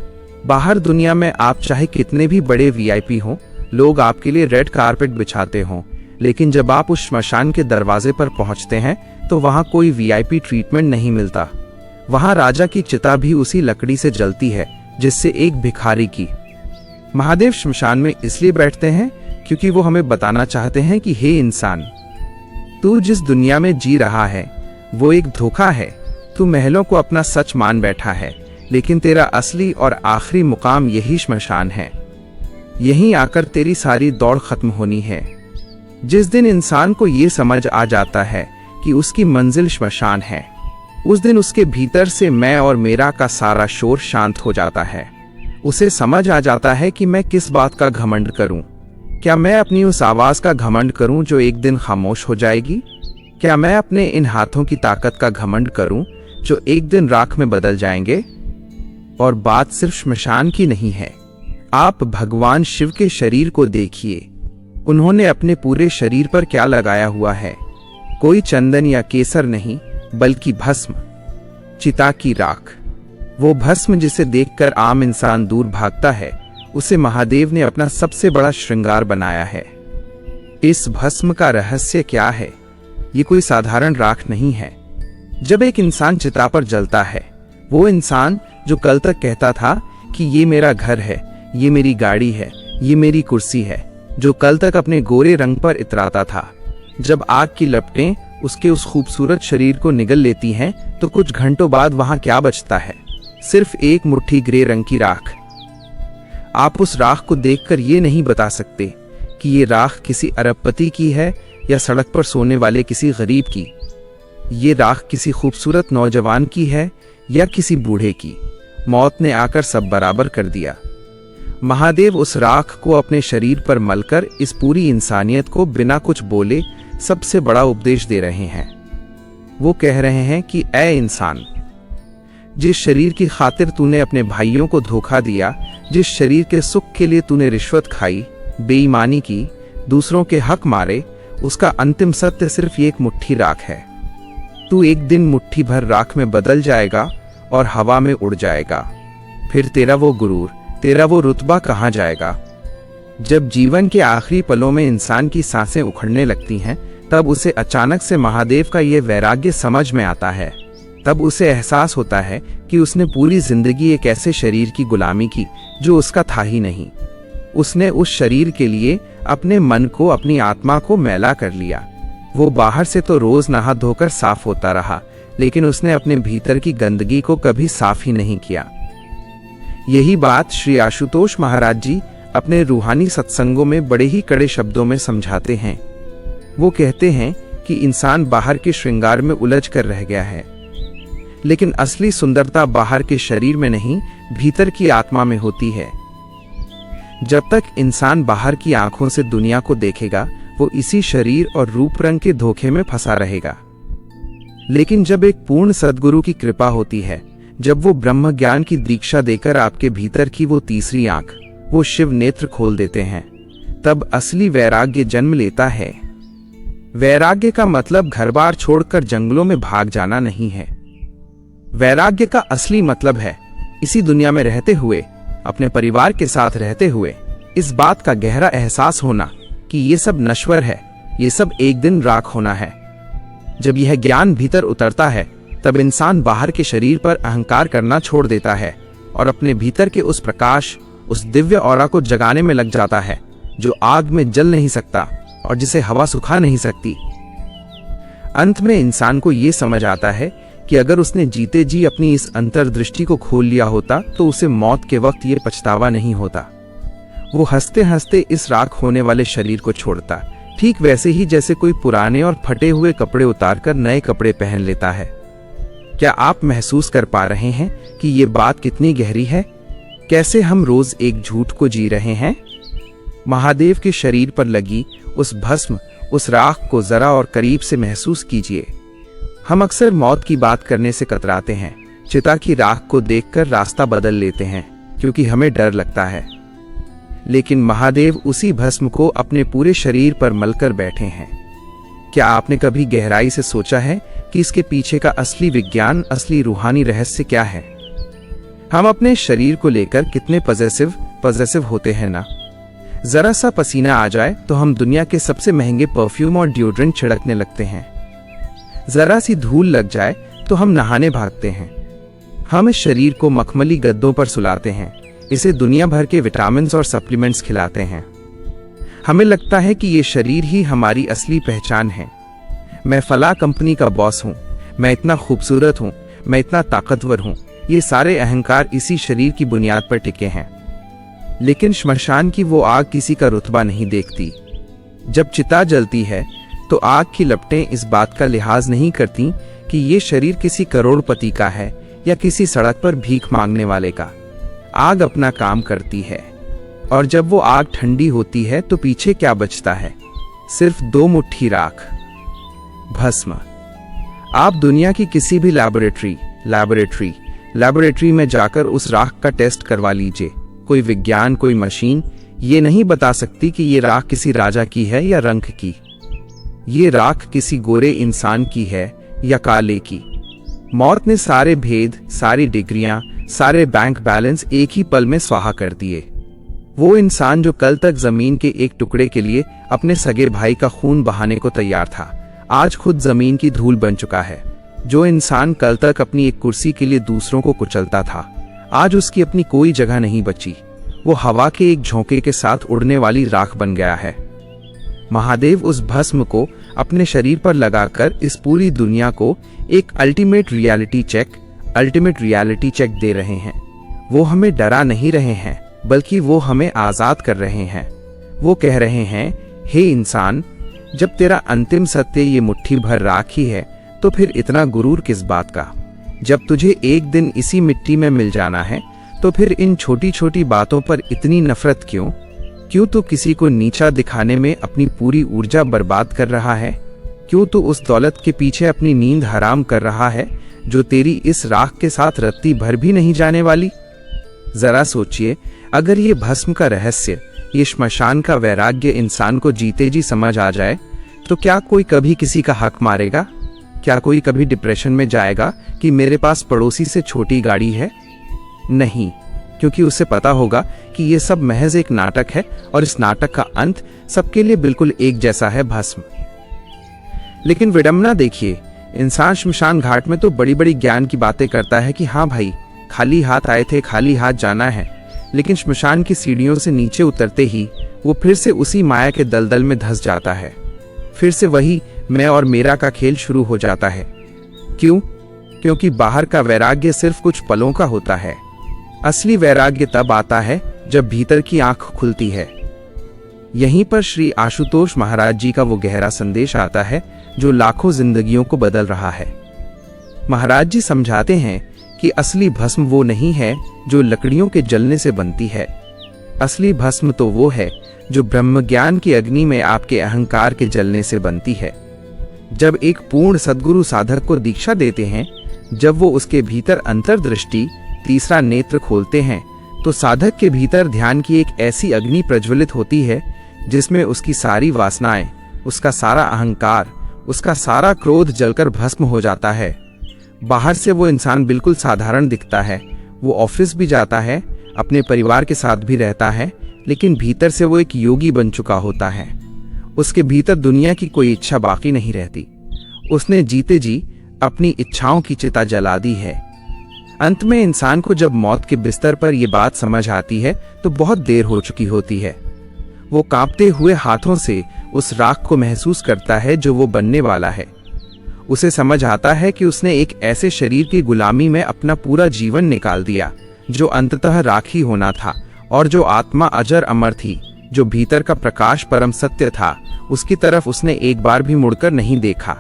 बाहर दुनिया में आप चाहे कितने भी बड़े वीआईपी हों, लोग आपके लिए रेड कारपेट बिछाते हों, लेकिन जब आप उस श्मशान के दरवाजे पर पहुंचते हैं तो वहां कोई वीआईपी ट्रीटमेंट नहीं मिलता। वहां राजा की चिता भी उसी लकड़ी से जलती है जिससे एक भिखारी की। महादेव श्मशान में इसलिए बैठते हैं क्योंकि वो हमें बताना चाहते हैं कि हे इंसान, तू जिस दुनिया में जी रहा है वो एक धोखा है। तू महलों को अपना सच मान बैठा है, लेकिन तेरा असली और आखिरी मुकाम यही श्मशान है। यहीं आकर तेरी सारी दौड़ खत्म होनी है। जिस दिन इंसान को ये समझ आ जाता है कि उसकी मंजिल श्मशान है, उस दिन उसके भीतर से मैं और मेरा का सारा शोर शांत हो जाता है। उसे समझ आ जाता है कि मैं किस बात का घमंड करूं। क्या मैं अपनी उस आवाज का घमंड करूं जो एक दिन खामोश हो जाएगी? क्या मैं अपने इन हाथों की ताकत का घमंड करूं जो एक दिन राख में बदल जाएंगे? और बात सिर्फ श्मशान की नहीं है। आप भगवान शिव के शरीर को देखिए। उन्होंने अपने पूरे शरीर पर क्या लगाया हुआ है? कोई चंदन या केसर नहीं, बल्कि भस्म, चिता की राख। वो भस्म जिसे देखकर आम इंसान दूर भागता है, उसे महादेव ने अपना सबसे बड़ा श्रृंगार बनाया है। इस भस्म का रहस्य क्या है? ये कोई साधारण राख नहीं है। जब एक इंसान चिता पर जलता है, वो इंसान जो कल तक कहता था कि ये मेरा घर है, ये मेरी गाड़ी है, ये मेरी कुर्सी है, जो कल तक अपने गोरे रंग पर इतराता था, जब आग की लपटें उसके उस खूबसूरत शरीर को निगल लेती हैं, तो कुछ घंटों बाद वहां क्या बचता है? सिर्फ एक मुट्ठी ग्रे रंग की राख। आप उस राख को देखकर ये नहीं बता सकते कि ये राख किसी अरबपति की है या सड़क पर सोने वाले किसी गरीब की। ये राख किसी खूबसूरत नौजवान की है या किसी बूढ़े की। मौत ने आकर सब बराबर कर दिया। महादेव उस राख को अपने शरीर पर मलकर इस पूरी इंसानियत को बिना कुछ बोले सबसे बड़ा उपदेश दे रहे हैं। वो कह रहे हैं कि ऐ इंसान, जिस शरीर की खातिर तूने अपने भाइयों को धोखा दिया, जिस शरीर के सुख के लिए तूने रिश्वत खाई, बेईमानी की, दूसरों के हक मारे, उसका अंतिम सत्य सिर्फ एक मुट्ठी राख है। तू एक दिन मुट्ठी भर राख में बदल जाएगा और हवा में उड़ जाएगा। फिर तेरा वो गुरूर, तेरा वो रुतबा कहाँ जाएगा? जब जीवन के आखिरी पलों में इंसान की सांसें उखड़ने लगती हैं, तब उसे अचानक से महादेव का ये वैराग्य समझ में आता है। तब उसे एहसास होता है कि उसने पूरी जिंदगी एक ऐसे शरीर की गुलामी की जो उसका था ही नहीं। उसने उस शरीर के लिए अपने मन को, अपनी आत्मा को मैला कर लिया। वो बाहर से तो रोज नहा धोकर साफ होता रहा, लेकिन उसने अपने भीतर की गंदगी को कभी साफ ही नहीं किया। यही बात श्री आशुतोष महाराज जी अपने रूहानी सत्संगों में बड़े ही कड़े शब्दों में समझाते हैं। वो कहते हैं कि इंसान बाहर के श्रृंगार में उलझ कर रह गया है, लेकिन असली सुंदरता बाहर के शरीर में नहीं, भीतर की आत्मा में होती है। जब तक इंसान बाहर की आंखों से दुनिया को देखेगा, वो इसी शरीर और रूप रंग के धोखे में फंसा रहेगा। लेकिन जब एक पूर्ण सद्गुरु की कृपा होती है, जब वो ब्रह्म ज्ञान की दीक्षा देकर आपके भीतर की वो तीसरी आंख, वो शिव नेत्र खोल देते हैं, तब असली वैराग्य जन्म लेता है। वैराग्य का मतलब घर बार छोड़कर जंगलों में भाग जाना नहीं है। वैराग्य का असली मतलब है इसी दुनिया में रहते हुए, अपने परिवार के साथ रहते हुए, इस बात का गहरा एहसास होना कि ये सब नश्वर है, ये सब एक दिन राख होना है। जब यह ज्ञान भीतर उतरता है, तब इंसान बाहर के शरीर पर अहंकार करना छोड़ देता है और अपने भीतर के उस प्रकाश, उस दिव्य ऑरा को जगाने में लग जाता है जो आग में जल नहीं सकता और जिसे हवा सुखा नहीं सकती। अंत में इंसान को यह समझ आता है कि अगर उसने जीते जी अपनी इस अंतर्दृष्टि को खोल लिया होता तो उसे मौत के वक्त ये पछतावा नहीं होता। वो हंसते हंसते इस राख होने वाले शरीर को छोड़ता, ठीक वैसे ही जैसे कोई पुराने और फटे हुए कपड़े उतारकर नए कपड़े पहन लेता है। क्या आप महसूस कर पा रहे हैं कि ये बात कितनी गहरी है? कैसे हम रोज एक झूठ को जी रहे हैं? महादेव के शरीर पर लगी उस भस्म, उस राख को जरा और करीब से महसूस कीजिए। हम अक्सर मौत की बात करने से कतराते हैं, चिता की राख को देखकर रास्ता बदल लेते हैं क्योंकि हमें डर लगता है। लेकिन महादेव उसी भस्म को अपने पूरे शरीर पर मलकर बैठे हैं। क्या आपने कभी गहराई से सोचा है कि इसके पीछे का असली विज्ञान, असली रूहानी रहस्य क्या है? हम अपने शरीर को लेकर कितने पॉजिटिव होते हैं ना। जरा सा पसीना आ जाए तो हम दुनिया के सबसे महंगे परफ्यूम और डिओड्रेंट छिड़कने लगते हैं। जरा सी धूल लग जाए तो हम नहाने भागते हैं। हम इस शरीर को मखमली गद्दों पर सुलाते हैं, इसे दुनिया भर के विटामिन और सप्लीमेंट्स खिलाते हैं। हमें लगता है कि ये शरीर ही हमारी असली पहचान है। मैं फला कंपनी का बॉस हूँ, मैं इतना खूबसूरत हूँ, मैं इतना ताकतवर हूँ। ये सारे अहंकार इसी शरीर की बुनियाद पर टिके हैं। लेकिन श्मशान की वो आग किसी का रुतबा नहीं देखती। जब चिता जलती है तो आग की लपटें इस बात का लिहाज नहीं करती कि ये शरीर किसी करोड़पति का है या किसी सड़क पर भीख मांगने वाले का। आग अपना काम करती है, और जब वो आग ठंडी होती है तो पीछे क्या बचता है? सिर्फ 2 मुट्ठी राख, भस्म। आप दुनिया की किसी भी लैबोरेटरी में जाकर उस राख का टेस्ट करवा लीजिए। कोई विज्ञान, कोई मशीन ये नहीं बता सकती कि ये राख किसी राजा की है या रंक की। ये राख किसी गोरे इंसान की है या काले की। मौत ने सारे भेद, सारी डिग्रियां, सारे बैंक बैलेंस एक ही पल में स्वाहा कर दिए। वो इंसान जो कल तक जमीन के एक टुकड़े के लिए अपने सगे भाई का खून बहाने को तैयार था, आज खुद जमीन की धूल बन चुका है। जो इंसान कल तक अपनी एक कुर्सी के लिए दूसरों को कुचलता था, आज उसकी अपनी कोई जगह नहीं बची। वो हवा के एक झोंके के साथ उड़ने वाली राख बन गया है। महादेव उस भस्म को अपने शरीर पर लगाकर इस पूरी दुनिया को एक अल्टीमेट रियलिटी चेक दे रहे हैं। वो हमें डरा नहीं रहे हैं, बल्कि वो हमें आजाद कर रहे हैं। वो कह रहे हैं, हे इंसान, जब तेरा अंतिम सत्य ये मुट्ठी भर राख ही है तो फिर इतना गुरूर किस बात का? जब तुझे एक दिन इसी मिट्टी में मिल जाना है तो फिर इन छोटी छोटी बातों पर इतनी नफरत क्यों? क्यों तू किसी को नीचा दिखाने में अपनी पूरी ऊर्जा बर्बाद कर रहा है? क्यों तू उस दौलत के पीछे अपनी नींद हराम कर रहा है जो तेरी इस राख के साथ रत्ती भर भी नहीं जाने वाली? जरा सोचिए, अगर ये भस्म का रहस्य, ये श्मशान का वैराग्य इंसान को जीते जी समझ आ जाए तो क्या कोई कभी किसी का हक मारेगा? क्या कोई कभी डिप्रेशन में जाएगा कि मेरे पास पड़ोसी से छोटी गाड़ी है? नहीं, क्योंकि उसे पता होगा कि ये सब महज एक नाटक है और इस नाटक का अंत सबके लिए बिल्कुल एक जैसा है, भस्म। लेकिन विडंबना देखिए, इंसान श्मशान घाट में तो बड़ी बड़ी ज्ञान की बातें करता है कि हाँ भाई, खाली हाथ आए थे, खाली हाथ जाना है। लेकिन श्मशान की सीढ़ियों से नीचे उतरते ही वो फिर से उसी माया के दलदल में धंस जाता है। फिर से वही मैं और मेरा का खेल शुरू हो जाता है। क्यों? क्योंकि बाहर का वैराग्य सिर्फ कुछ पलों का होता है। असली वैराग्य तब आता है जब भीतर की आंख खुलती है। यहीं पर श्री आशुतोष महाराज जी का वो गहरा संदेश आता है जो लाखों जिंदगियों को बदल रहा है। महाराज जी समझाते हैं कि असली भस्म वो नहीं है जो लकड़ियों के जलने से बनती है। असली भस्म तो वो है जो ब्रह्म ज्ञान की अग्नि में आपके अहंकार के जलने से बनती है। जब एक पूर्ण सद्गुरु साधक को दीक्षा देते हैं, जब वो उसके भीतर अंतर्दृष्टि, तीसरा नेत्र खोलते हैं, तो साधक के भीतर ध्यान की एक ऐसी अग्नि प्रज्वलित होती है जिसमें उसकी सारी वासनाएं, उसका सारा अहंकार, उसका सारा क्रोध जलकर भस्म हो जाता है। बाहर से वो इंसान बिल्कुल साधारण दिखता है, वो ऑफिस भी जाता है, अपने परिवार के साथ भी रहता है, लेकिन भीतर से वो एक योगी बन चुका होता है। उसके भीतर दुनिया की कोई इच्छा बाकी नहीं रहती। उसने जीते जी अपनी इच्छाओं की चिता जला दी है। अंत में इंसान को जब मौत के बिस्तर पर यह बात समझ आती है तो बहुत देर हो चुकी होती है। वो कांपते हुए हाथों से उस राख को महसूस करता है जो वो बनने वाला है। उसे समझ आता है कि उसने एक ऐसे शरीर की गुलामी में अपना पूरा जीवन निकाल दिया जो अंततः राख ही होना था, और जो आत्मा अजर अमर थी, जो भीतर का प्रकाश परम सत्य था, उसकी तरफ उसने एक बार भी मुड़कर नहीं देखा।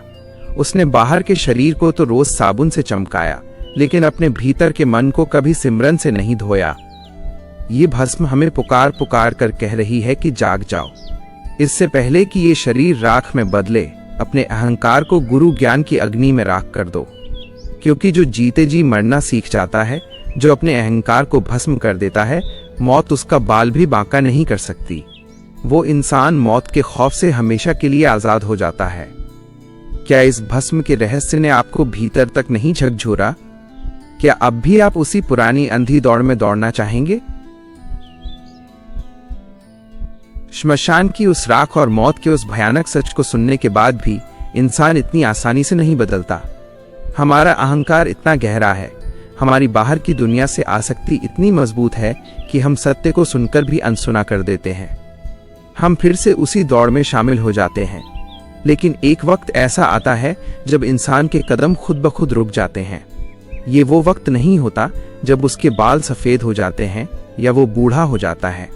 उसने बाहर के शरीर को तो रोज साबुन से चमकाया, लेकिन अपने भीतर के मन को कभी सिमरन से नहीं धोया। ये भस्म हमें पुकार पुकार कर कह रही है कि जाग जाओ। इससे पहले कि ये शरीर राख में बदले, अपने अहंकार को गुरु ज्ञान की अग्नि में राख कर दो। क्योंकि जो जीते जी मरना सीख जाता है, जो अपने अहंकार को भस्म कर देता है, मौत उसका बाल भी बांका नहीं कर सकती। वो इंसान मौत के खौफ से हमेशा के लिए आजाद हो जाता है। क्या इस भस्म के रहस्य ने आपको भीतर तक नहीं झकझोरा? क्या अब भी आप उसी पुरानी अंधी दौड़ में दौड़ना चाहेंगे? श्मशान की उस राख और मौत के उस भयानक सच को सुनने के बाद भी इंसान इतनी आसानी से नहीं बदलता। हमारा अहंकार इतना गहरा है, हमारी बाहर की दुनिया से आसक्ति इतनी मजबूत है कि हम सत्य को सुनकर भी अनसुना कर देते हैं। हम फिर से उसी दौड़ में शामिल हो जाते हैं। लेकिन एक वक्त ऐसा आता है जब इंसान के कदम खुद ब खुद रुक जाते हैं। ये वो वक्त नहीं होता जब उसके बाल सफेद हो जाते हैं या वो बूढ़ा हो जाता है।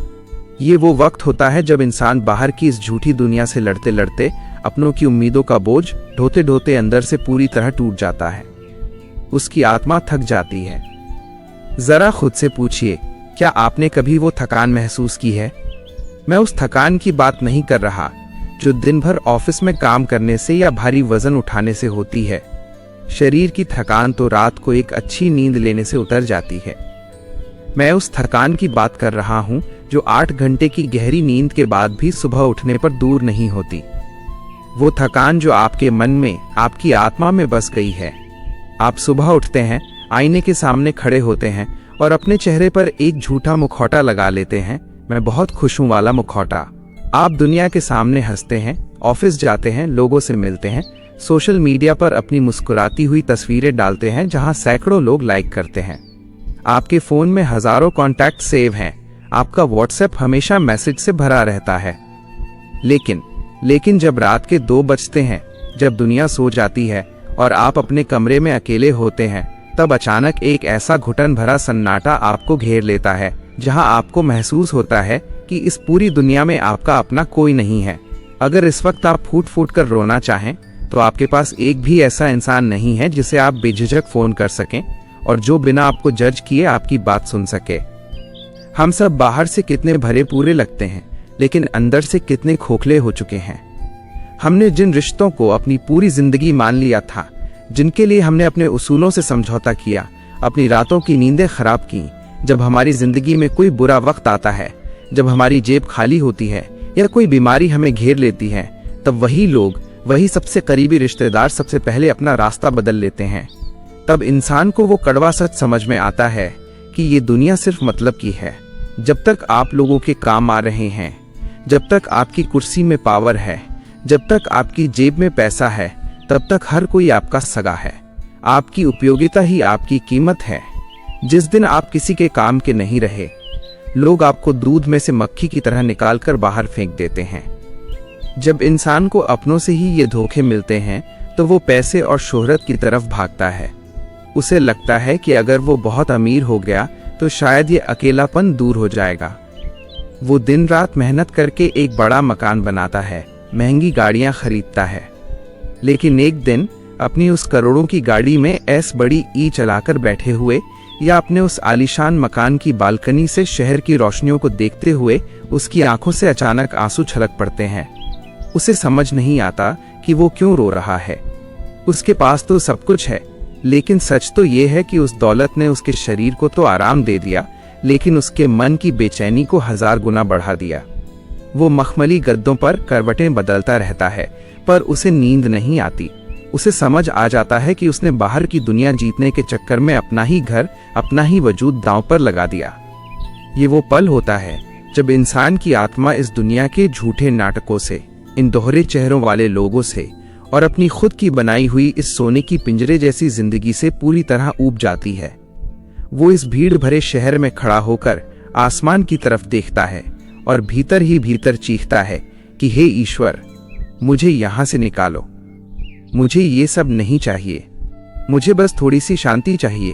ये वो वक्त होता है जब इंसान बाहर की इस झूठी दुनिया से लड़ते लड़ते अपनों की उम्मीदों का बोझ ढोते ढोते अंदर से पूरी तरह टूट जाता है। उसकी आत्मा थक जाती है। जरा खुद से पूछिए, क्या आपने कभी वो थकान महसूस की है? मैं उस थकान की बात नहीं कर रहा जो दिन भर ऑफिस में काम करने से या भारी वजन उठाने से होती है। शरीर की थकान तो रात को एक अच्छी नींद लेने से उतर जाती है। मैं उस थकान की बात कर रहा हूं जो 8 घंटे की गहरी नींद के बाद भी सुबह उठने पर दूर नहीं होती। वो थकान जो आपके मन में, आपकी आत्मा में बस गई है। आप सुबह उठते हैं, आईने के सामने खड़े होते हैं और अपने चेहरे पर एक झूठा मुखौटा लगा लेते हैं, मैं बहुत खुश हूं वाला मुखौटा। आप दुनिया के सामने हंसते हैं, ऑफिस जाते हैं, लोगों से मिलते हैं, सोशल मीडिया पर अपनी मुस्कुराती हुई तस्वीरें डालते हैं जहां सैकड़ों लोग लाइक करते हैं। आपके फोन में हजारों कॉन्टैक्ट सेव हैं, आपका व्हाट्सएप हमेशा मैसेज से भरा रहता है। लेकिन जब रात के 2 बजते हैं, जब दुनिया सो जाती है और आप अपने कमरे में अकेले होते हैं, तब अचानक एक ऐसा घुटन भरा सन्नाटा आपको घेर लेता है जहां आपको महसूस होता है कि इस पूरी दुनिया में आपका अपना कोई नहीं है। अगर इस वक्त आप फूट फूट कर रोना चाहें तो आपके पास एक भी ऐसा इंसान नहीं है जिसे आप बेझिझक फोन कर सकें और जो बिना आपको जज किए आपकी बात सुन सके। हम सब बाहर से कितने भरे पूरे लगते हैं, लेकिन अंदर से कितने खोखले हो चुके हैं। हमने जिन रिश्तों को अपनी पूरी जिंदगी मान लिया था, जिनके लिए हमने अपने उसूलों से समझौता किया, अपनी रातों की नींदें खराब की, जब हमारी जिंदगी में कोई बुरा वक्त आता है, जब हमारी जेब खाली होती है या कोई बीमारी हमें घेर लेती है, तब वही लोग, वही सबसे करीबी रिश्तेदार सबसे पहले अपना रास्ता बदल लेते हैं। तब इंसान को वो कड़वा सच समझ में आता है कि ये दुनिया सिर्फ मतलब की है। जब तक आप लोगों के काम आ रहे हैं, जब तक आपकी कुर्सी में पावर है, जब तक आपकी जेब में पैसा है, तब तक हर कोई आपका सगा है। आपकी उपयोगिता ही आपकी कीमत है। जिस दिन आप किसी के काम के नहीं रहे, लोग आपको दूध में से मक्खी की तरह निकालकर बाहर फेंक देते हैं। जब इंसान को अपनों से ही ये धोखे मिलते हैं तो वो पैसे और शोहरत की तरफ भागता है। उसे लगता है कि अगर वो बहुत अमीर हो गया तो शायद ये अकेलापन दूर हो जाएगा। वो दिन रात मेहनत करके एक बड़ा मकान बनाता है, महंगी गाड़ियां खरीदता है, लेकिन एक दिन अपनी उस करोड़ों की गाड़ी में ऐस बड़ी ई चलाकर बैठे हुए या अपने उस आलीशान मकान की बालकनी से शहर की रोशनियों को देखते हुए उसकी आंखों से अचानक आंसू छलक पड़ते हैं। उसे समझ नहीं आता कि वो क्यों रो रहा है। उसके पास तो सब कुछ है, लेकिन सच तो ये है कि उस दौलत ने उसके शरीर को तो आराम दे दिया, लेकिन उसके मन की बेचैनी को 1000 गुना बढ़ा दिया। वो मखमली गद्दों पर करवटें बदलता रहता है, पर उसे नींद नहीं आती। उसे समझ आ जाता है कि उसने बाहर की दुनिया जीतने के चक्कर में अपना ही घर, अपना ही वजूद दांव पर लगा दिया। ये वो पल होता है जब इंसान की आत्मा इस दुनिया के झूठे नाटकों से, इन दोहरे चेहरों वाले लोगों से और अपनी खुद की बनाई हुई इस सोने की पिंजरे जैसी जिंदगी से पूरी तरह ऊब जाती है। वो इस भीड़ भरे शहर में खड़ा होकर आसमान की तरफ देखता है और भीतर ही भीतर चीखता है कि हे ईश्वर, मुझे यहां से निकालो। मुझे ये सब नहीं चाहिए, मुझे बस थोड़ी सी शांति चाहिए।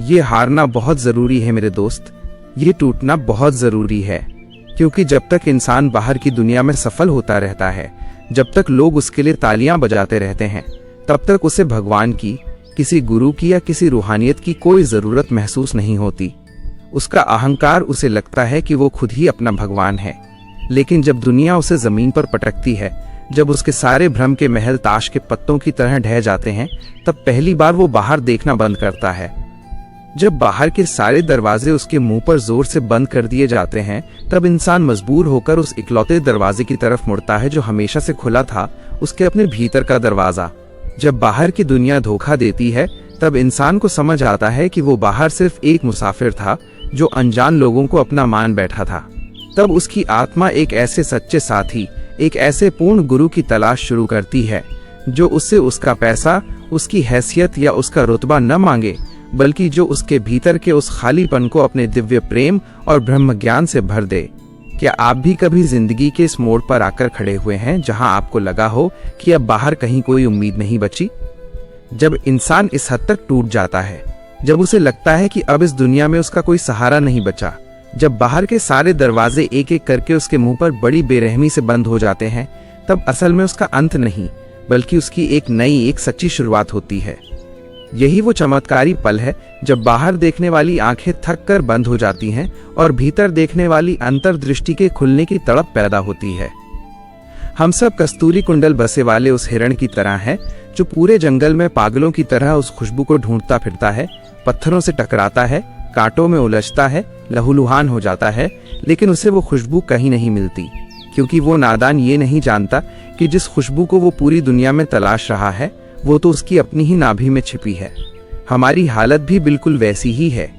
ये हारना बहुत जरूरी है मेरे दोस्त, ये टूटना बहुत जरूरी है, क्योंकि जब तक इंसान बाहर की दुनिया में सफल होता रहता है, जब तक लोग उसके लिए तालियां बजाते रहते हैं, तब तक उसे भगवान की, किसी गुरु की या किसी रूहानियत की कोई जरूरत महसूस नहीं होती। उसका अहंकार उसे लगता है कि वो खुद ही अपना भगवान है। लेकिन जब दुनिया उसे जमीन पर पटकती है, जब उसके सारे भ्रम के महल ताश के पत्तों की तरह ढह जाते हैं, तब पहली बार वो बाहर देखना बंद करता है। जब बाहर के सारे दरवाजे उसके मुंह पर जोर से बंद कर दिए जाते हैं, तब इंसान मजबूर होकर उस इकलौते दरवाजे की तरफ मुड़ता है जो हमेशा से खुला था, उसके अपने भीतर का दरवाजा। जब बाहर की दुनिया धोखा देती है, तब इंसान को समझ आता है कि वो बाहर सिर्फ एक मुसाफिर था जो अनजान लोगों को अपना मान बैठा था। तब उसकी आत्मा एक ऐसे सच्चे साथी, एक ऐसे पूर्ण गुरु की तलाश शुरू करती है जो उससे उसका पैसा, उसकी हैसियत या उसका रुतबा न मांगे, बल्कि जो उसके भीतर के उस खालीपन को अपने दिव्य प्रेम और ब्रह्म ज्ञान से भर दे। क्या आप भी कभी जिंदगी के इस मोड़ पर आकर खड़े हुए हैं जहां आपको लगा हो कि अब बाहर कहीं कोई उम्मीद नहीं बची? जब इंसान इस हद तक टूट जाता है, जब उसे लगता है कि अब इस दुनिया में उसका कोई सहारा नहीं बचा, जब बाहर के सारे दरवाजे एक एक करके उसके मुंह पर बड़ी बेरहमी से बंद हो जाते हैं, तब असल में उसका अंत नहीं, बल्कि उसकी एक नई, एक सच्ची शुरुआत होती है। यही वो चमत्कारी पल है जब बाहर देखने वाली आंखें थक कर बंद हो जाती हैं और भीतर देखने वाली अंतर्दृष्टि के खुलने की तड़प पैदा होती है। हम सब कस्तूरी कुंडल बसे वाले उस हिरण की तरह हैं जो पूरे जंगल में पागलों की तरह उस खुशबू को ढूंढता फिरता है, पत्थरों से टकराता है, कांटों में उलझता है, लहूलुहान हो जाता है, लेकिन उसे वो खुशबू कहीं नहीं मिलती, क्योंकि वो नादान ये नहीं जानता कि जिस खुशबू को वो पूरी दुनिया में तलाश रहा है, वो तो उसकी अपनी ही नाभि में छिपी है। हमारी हालत भी बिल्कुल वैसी ही है।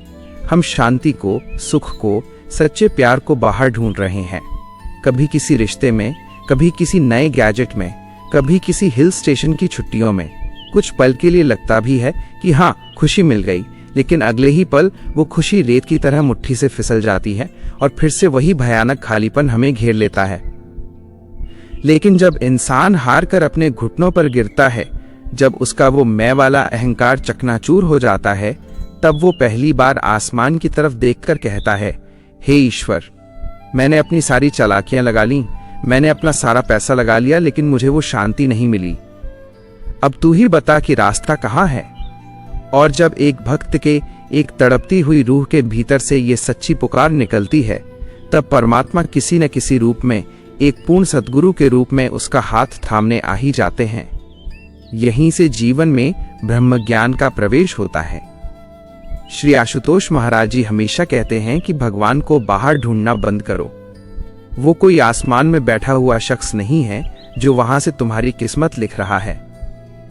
हम शांति को, सुख को, सच्चे प्यार को बाहर ढूंढ रहे हैं। कभी किसी रिश्ते में, कभी किसी नए गैजेट में, कभी किसी हिल स्टेशन की छुट्टियों में। कुछ पल के लिए लगता भी है कि हाँ, खुशी मिल गई, लेकिन अगले ही पल वो खुशी रेत की तरह मुट्ठी से फिसल जाती है और फिर से वही भयानक खालीपन हमें घेर लेता है। लेकिन जब इंसान हार कर अपने घुटनों पर गिरता है, जब उसका वो मैं वाला अहंकार चकनाचूर हो जाता है, तब वो पहली बार आसमान की तरफ देखकर कहता है, हे ईश्वर, मैंने अपनी सारी चालाकियां लगा ली, मैंने अपना सारा पैसा लगा लिया, लेकिन मुझे वो शांति नहीं मिली। अब तू ही बता कि रास्ता कहाँ है। और जब एक भक्त के, एक तड़पती हुई रूह के भीतर से ये सच्ची पुकार निकलती है, तब परमात्मा किसी न किसी रूप में, एक पूर्ण सद्गुरु के रूप में उसका हाथ थामने आ ही जाते हैं। यहीं से जीवन में ब्रह्म ज्ञान का प्रवेश होता है। श्री आशुतोष महाराज जी हमेशा कहते हैं कि भगवान को बाहर ढूंढना बंद करो। वो कोई आसमान में बैठा हुआ शख्स नहीं है जो वहां से तुम्हारी किस्मत लिख रहा है।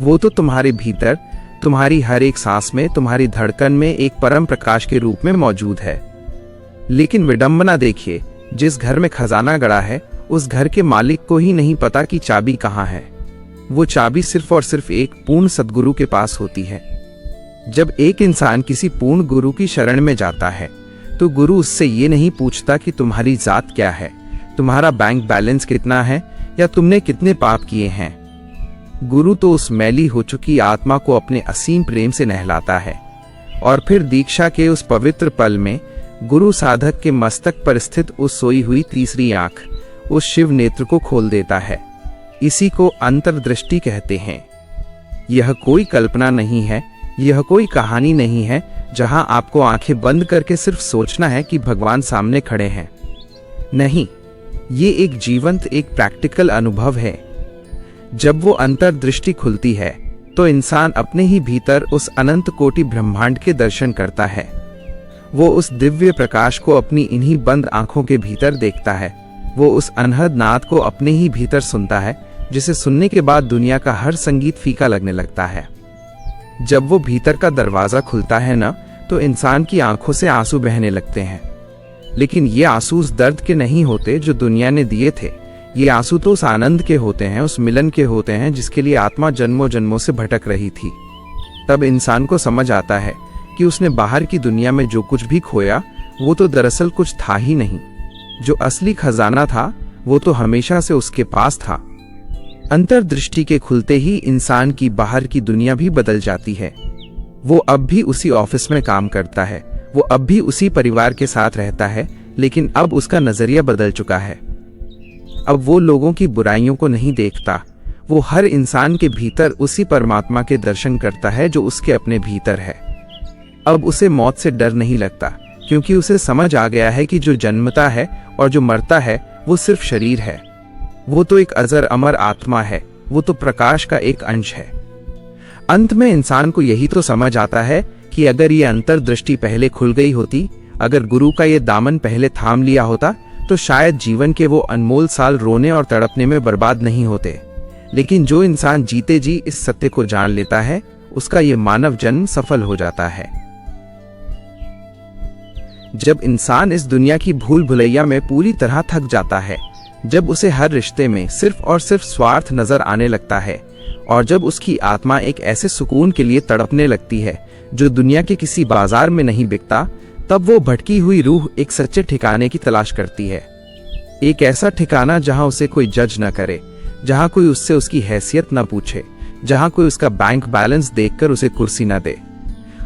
वो तो तुम्हारे भीतर, तुम्हारी हर एक सांस में, तुम्हारी धड़कन में एक परम प्रकाश के रूप में मौजूद है। लेकिन विडंबना देखिए, जिस घर में खजाना गड़ा है, उस घर के मालिक को ही नहीं पता कि चाबी कहाँ है। वो चाबी सिर्फ और सिर्फ एक पूर्ण सद्गुरु के पास होती है। जब एक इंसान किसी पूर्ण गुरु की शरण में जाता है, तो गुरु उससे ये नहीं पूछता कि तुम्हारी जात क्या है, तुम्हारा बैंक बैलेंस कितना है, या तुमने कितने पाप किए हैं। गुरु तो उस मैली हो चुकी आत्मा को अपने असीम प्रेम से नहलाता है, और फिर दीक्षा के उस पवित्र पल में गुरु साधक के मस्तक पर स्थित उस सोई हुई तीसरी आंख, उस शिव नेत्र को खोल देता है। इसी को अंतर्दृष्टि कहते हैं। यह कोई कल्पना नहीं है, यह कोई कहानी नहीं है जहां आपको आंखें बंद करके सिर्फ सोचना है कि भगवान सामने खड़े हैं। नहीं, ये एक जीवंत, एक प्रैक्टिकल अनुभव है। जब वो अंतर्दृष्टि खुलती है, तो इंसान अपने ही भीतर उस अनंत कोटि ब्रह्मांड के दर्शन करता है। वो उस दिव्य प्रकाश को अपनी इन्हीं बंद आंखों के भीतर देखता है। वो उस अनहद नाद को अपने ही भीतर सुनता है, जिसे सुनने के बाद दुनिया का हर संगीत फीका लगने लगता है। जब वो भीतर का दरवाजा खुलता है ना, तो इंसान की आंखों से आंसू बहने लगते हैं। लेकिन ये आंसू उस दर्द के नहीं होते जो दुनिया ने दिए थे। ये आंसू तो उस आनंद के होते हैं, उस मिलन के होते हैं जिसके लिए आत्मा जन्मों जन्मों से भटक रही थी। तब इंसान को समझ आता है कि उसने बाहर की दुनिया में जो कुछ भी खोया, वो तो दरअसल कुछ था ही नहीं। जो असली खजाना था, वो तो हमेशा से उसके पास था। अंतर्दृष्टि के खुलते ही इंसान की बाहर की दुनिया भी बदल जाती है। वो अब भी उसी ऑफिस में काम करता है, वो अब भी उसी परिवार के साथ रहता है, लेकिन अब उसका नजरिया बदल चुका है। अब वो लोगों की बुराइयों को नहीं देखता, वो हर इंसान के भीतर उसी परमात्मा के दर्शन करता है जो उसके अपने भीतर है। अब उसे मौत से डर नहीं लगता, क्योंकि उसे समझ आ गया है कि जो जन्मता है और जो मरता है वो सिर्फ शरीर है। वो तो एक अजर अमर आत्मा है, वो तो प्रकाश का एक अंश है। अंत में इंसान को यही तो समझ आता है कि अगर ये अंतर्दृष्टि पहले खुल गई होती, अगर गुरु का ये दामन पहले थाम लिया होता, तो शायद जीवन के वो अनमोल साल रोने और तड़पने में बर्बाद नहीं होते। लेकिन जो इंसान जीते जी इस सत्य को जान लेता है, उसका ये मानव जन्म सफल हो जाता है। जब इंसान इस दुनिया की भूल भुलैया में पूरी तरह थक जाता है, जब उसे हर रिश्ते में सिर्फ और सिर्फ स्वार्थ नजर आने लगता है, और जब उसकी आत्मा एक ऐसे सुकून के लिए तड़पने लगती है जो दुनिया के किसी बाजार में नहीं बिकता, तब वो भटकी हुई रूह एक सच्चे ठिकाने की तलाश करती है। एक ऐसा ठिकाना जहां उसे कोई जज न करे, जहां कोई उससे उसकी हैसियत न पूछे, जहां कोई उसका बैंक बैलेंस देखकर उसे कुर्सी न दे।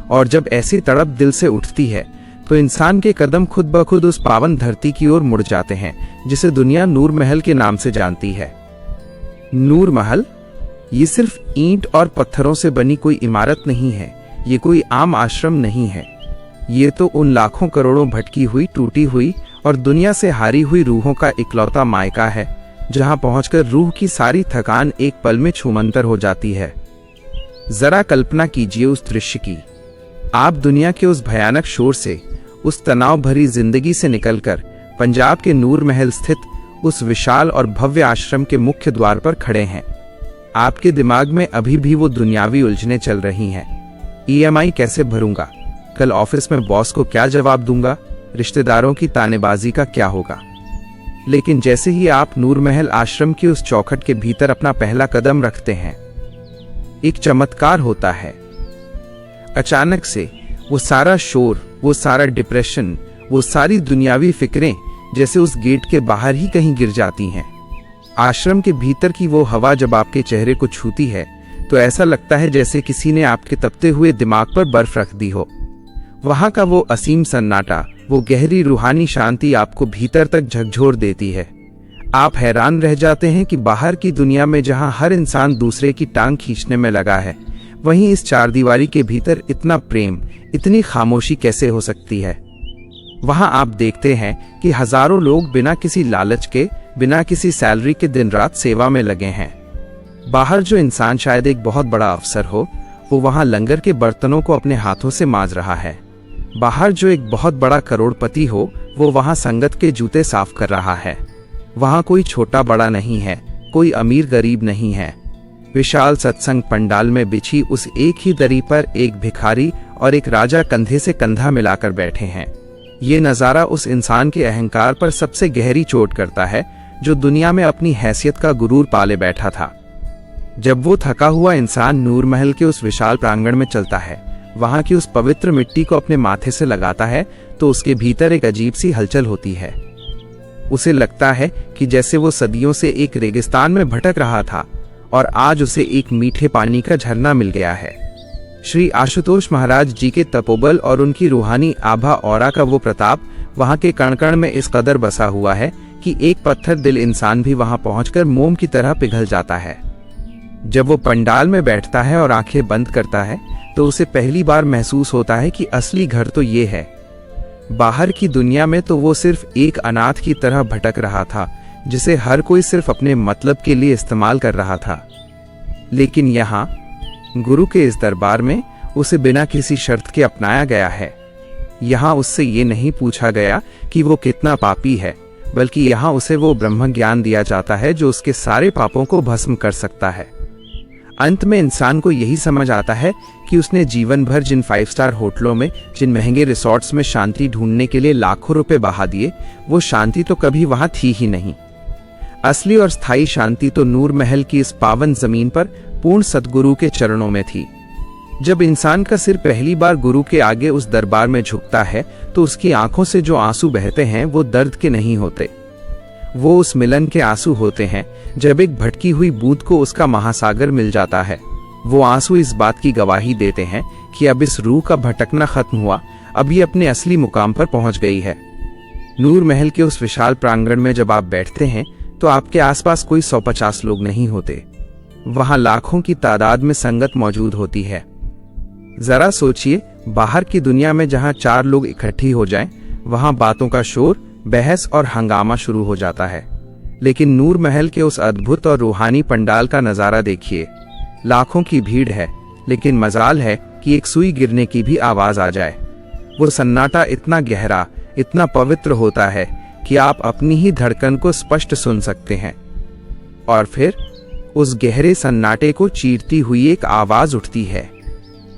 और जब ऐसी तड़प दिल से उठती है, तो इंसान के कदम खुद ब खुद उस पावन धरती की ओर मुड़ जाते हैं जिसे दुनिया नूर महल के नाम से जानती है। नूर महल ये सिर्फ ईंट और पत्थरों से बनी कोई इमारत नहीं है, ये कोई आम आश्रम नहीं है। ये तो उन लाखों करोड़ों भटकी हुई, टूटी हुई और दुनिया से हारी हुई रूहों का इकलौता मायका है, जहां पहुंचकर रूह की सारी थकान एक पल में छूमंतर हो जाती है। जरा कल्पना कीजिए उस दृश्य की। आप दुनिया के उस भयानक शोर से, उस तनाव भरी जिंदगी से निकलकर पंजाब के नूर महल स्थित उस विशाल और भव्य आश्रम के मुख्य द्वार पर खड़े हैं। आपके दिमाग में अभी भी वो दुनियावी उलझनें चल रही हैं। EMI कैसे भरूंगा, कल ऑफिस में बॉस को क्या जवाब दूंगा, रिश्तेदारों की तानेबाजी का क्या होगा। लेकिन जैसे ही आप नूर महल आश्रम की उस चौखट के भीतर अपना पहला कदम रखते हैं, एक चमत्कार होता है। अचानक से वो सारा शोर, वो सारा डिप्रेशन, वो सारी दुनियावी फिक्रें जैसे उस गेट के बाहर ही कहीं गिर जाती हैं। आश्रम के भीतर की वो हवा जब आपके चेहरे को छूती है, तो ऐसा लगता है जैसे किसी ने आपके तपते हुए दिमाग पर बर्फ रख दी हो। वहां का वो असीम सन्नाटा, वो गहरी रूहानी शांति आपको भीतर तक झकझोर देती है। आप हैरान रह जाते हैं कि बाहर की दुनिया में जहां हर इंसान दूसरे की टांग खींचने में लगा है, वहीं इस चारदीवारी के भीतर इतना प्रेम, इतनी खामोशी कैसे हो सकती है। वहां आप देखते हैं कि हजारों लोग बिना किसी लालच के, बिना किसी सैलरी के दिन रात सेवा में लगे हैं। बाहर जो इंसान शायद एक बहुत बड़ा अफसर हो, वो वहां लंगर के बर्तनों को अपने हाथों से मांज रहा है। बाहर जो एक बहुत बड़ा करोड़पति हो, वो वहां संगत के जूते साफ कर रहा है। वहां कोई छोटा बड़ा नहीं है, कोई अमीर गरीब नहीं है। विशाल सत्संग पंडाल में बिछी उस एक ही दरी पर एक भिखारी और एक राजा कंधे से कंधा मिलाकर बैठे हैं। ये नजारा उस इंसान के अहंकार पर सबसे गहरी चोट करता है जो दुनिया में अपनी हैसियत का गुरूर पाले बैठा था। जब वो थका हुआ इंसान नूर महल के उस विशाल प्रांगण में चलता है, वहां की उस पवित्र मिट्टी को अपने माथे से लगाता है, तो उसके भीतर एक अजीब सी हलचल होती है। उसे लगता है कि जैसे वो सदियों से एक रेगिस्तान में भटक रहा था और आज उसे एक मीठे पानी का झरना मिल गया है। श्री आशुतोष महाराज जी के तपोबल और उनकी रूहानी आभा औरा का वो प्रताप वहां के कण कण में इस कदर बसा हुआ है कि एक पत्थर दिल इंसान भी वहां पहुंचकर मोम की तरह पिघल जाता है। जब वो पंडाल में बैठता है और आंखें बंद करता है, तो उसे पहली बार महसूस होता है कि असली घर तो ये है। बाहर की दुनिया में तो वो सिर्फ एक अनाथ की तरह भटक रहा था, जिसे हर कोई सिर्फ अपने मतलब के लिए इस्तेमाल कर रहा था। लेकिन यहाँ गुरु के इस दरबार में उसे बिना किसी शर्त के अपनाया गया है। यहाँ उससे ये नहीं पूछा गया कि वो कितना पापी है, बल्कि यहाँ उसे वो ब्रह्म ज्ञान दिया जाता है जो उसके सारे पापों को भस्म कर सकता है। अंत में इंसान को यही समझ आता है कि उसने जीवन भर जिन 5 स्टार होटलों में, जिन महंगे रिसोर्ट्स में शांति ढूंढने के लिए लाखों रुपए बहा दिए, वो शांति तो कभी वहां थी ही नहीं। असली और स्थायी शांति तो नूर महल की इस पावन जमीन पर पूर्ण सद्गुरु के चरणों में थी। जब इंसान का सिर पहली बार गुरु के आगे उस दरबार में झुकता है, तो उसकी आंखों से जो आंसू बहते हैं वो दर्द के नहीं होते, वो उस मिलन के आंसू होते हैं जब एक भटकी हुई बूंद को उसका महासागर मिल जाता है। वो आंसू इस बात की गवाही देते हैं कि अब इस रूह का भटकना खत्म हुआ, अब ये अपने असली मुकाम पर पहुंच गई है। नूर महल के उस विशाल प्रांगण में जब आप बैठते हैं, तो आपके आसपास कोई 150 लोग नहीं होते, वहां लाखों की तादाद में संगत मौजूद होती है। जरा सोचिए, बाहर की दुनिया में जहां 4 लोग इकट्ठी हो जाएं, वहां बातों का शोर, बहस और हंगामा शुरू हो जाता है। लेकिन नूर महल के उस अद्भुत और रूहानी पंडाल का नजारा देखिए। लाखों की भीड़ है, लेकिन मजाल है कि एक सुई गिरने की भी आवाज आ जाए। वो सन्नाटा इतना गहरा, इतना पवित्र होता है कि आप अपनी ही धड़कन को स्पष्ट सुन सकते हैं। और फिर उस गहरे सन्नाटे को चीरती हुई एक आवाज उठती है।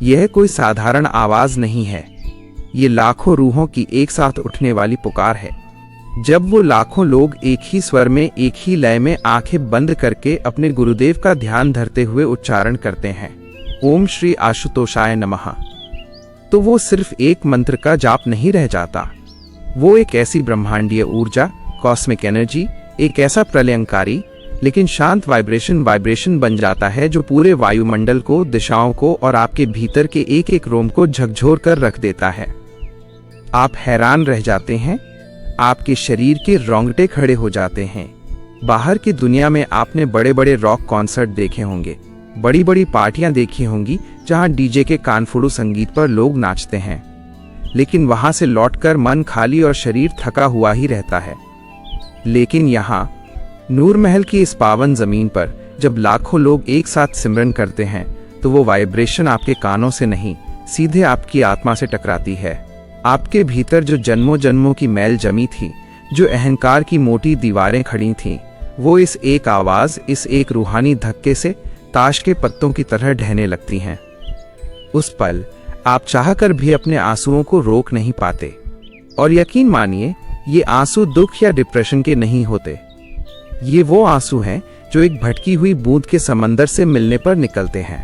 यह कोई साधारण आवाज नहीं है, ये लाखों रूहों की एक साथ उठने वाली पुकार है। जब वो लाखों लोग एक ही स्वर में, एक ही लय में आंखें बंद करके अपने गुरुदेव का ध्यान धरते हुए उच्चारण करते हैं, ओम श्री आशुतोषाय नमः, तो वो सिर्फ एक मंत्र का जाप नहीं रह जाता। वो एक ऐसी ब्रह्मांडीय ऊर्जा, कॉस्मिक एनर्जी, एक ऐसा प्रलयंकारी लेकिन शांत वाइब्रेशन बन जाता है जो पूरे वायुमंडल को, दिशाओं को और आपके भीतर के एक एक रोम को झकझोर कर रख देता है। आप हैरान रह जाते हैं, आपके शरीर के रोंगटे खड़े हो जाते हैं। बाहर की दुनिया में आपने बड़े बड़े रॉक कॉन्सर्ट देखे होंगे, बड़ी बड़ी पार्टियां देखी होंगी जहां डीजे के कानफोड़ू संगीत पर लोग नाचते हैं, लेकिन वहां से लौटकर मन खाली और शरीर थका हुआ ही रहता है। लेकिन यहाँ नूर महल की इस पावन जमीन पर जब लाखों लोग एक साथ सिमरन करते हैं, तो वो वाइब्रेशन आपके कानों से नहीं, सीधे आपकी आत्मा से टकराती है। आपके भीतर जो जन्मों जन्मों की मैल जमी थी, जो अहंकार की मोटी दीवारें खड़ी थीं, वो इस एक आवाज, इस एक रूहानी धक्के से ताश के पत्तों की तरह ढहने लगती हैं। उस पल आप चाहकर भी अपने आंसुओं को रोक नहीं पाते। और यकीन मानिए, ये आंसू दुख या डिप्रेशन के नहीं होते। ये वो आंसू हैं जो एक भटकी हुई बूंद के समंदर से मिलने पर निकलते हैं।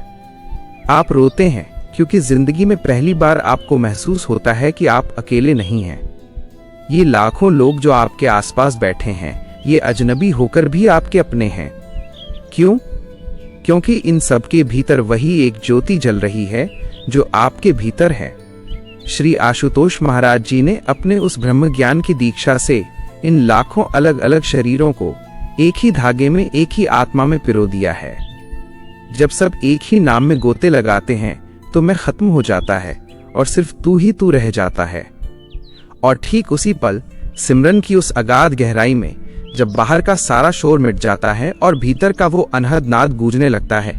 आप रोते हैं क्योंकि जिंदगी में पहली बार आपको महसूस होता है कि आप अकेले नहीं हैं। ये लाखों लोग जो आपके आसपास बैठे हैं, ये अजनबी होकर भी आपके अपने हैं। क्यों? क्योंकि इन सब के भीतर वही एक ज्योति जल रही है जो आपके भीतर है। श्री आशुतोष महाराज जी ने अपने उस ब्रह्म ज्ञान की दीक्षा से इन लाखों अलग अलग शरीरों को एक ही धागे में, एक ही आत्मा में पिरो दिया है। जब सब एक ही नाम में गोते लगाते हैं तो मैं खत्म हो जाता है और सिर्फ तू ही तू रह जाता है। और ठीक उसी पल सिमरन की उस अगाध गहराई में जब बाहर का सारा शोर मिट जाता है और भीतर का वो अनहद नाद गूंजने लगता है,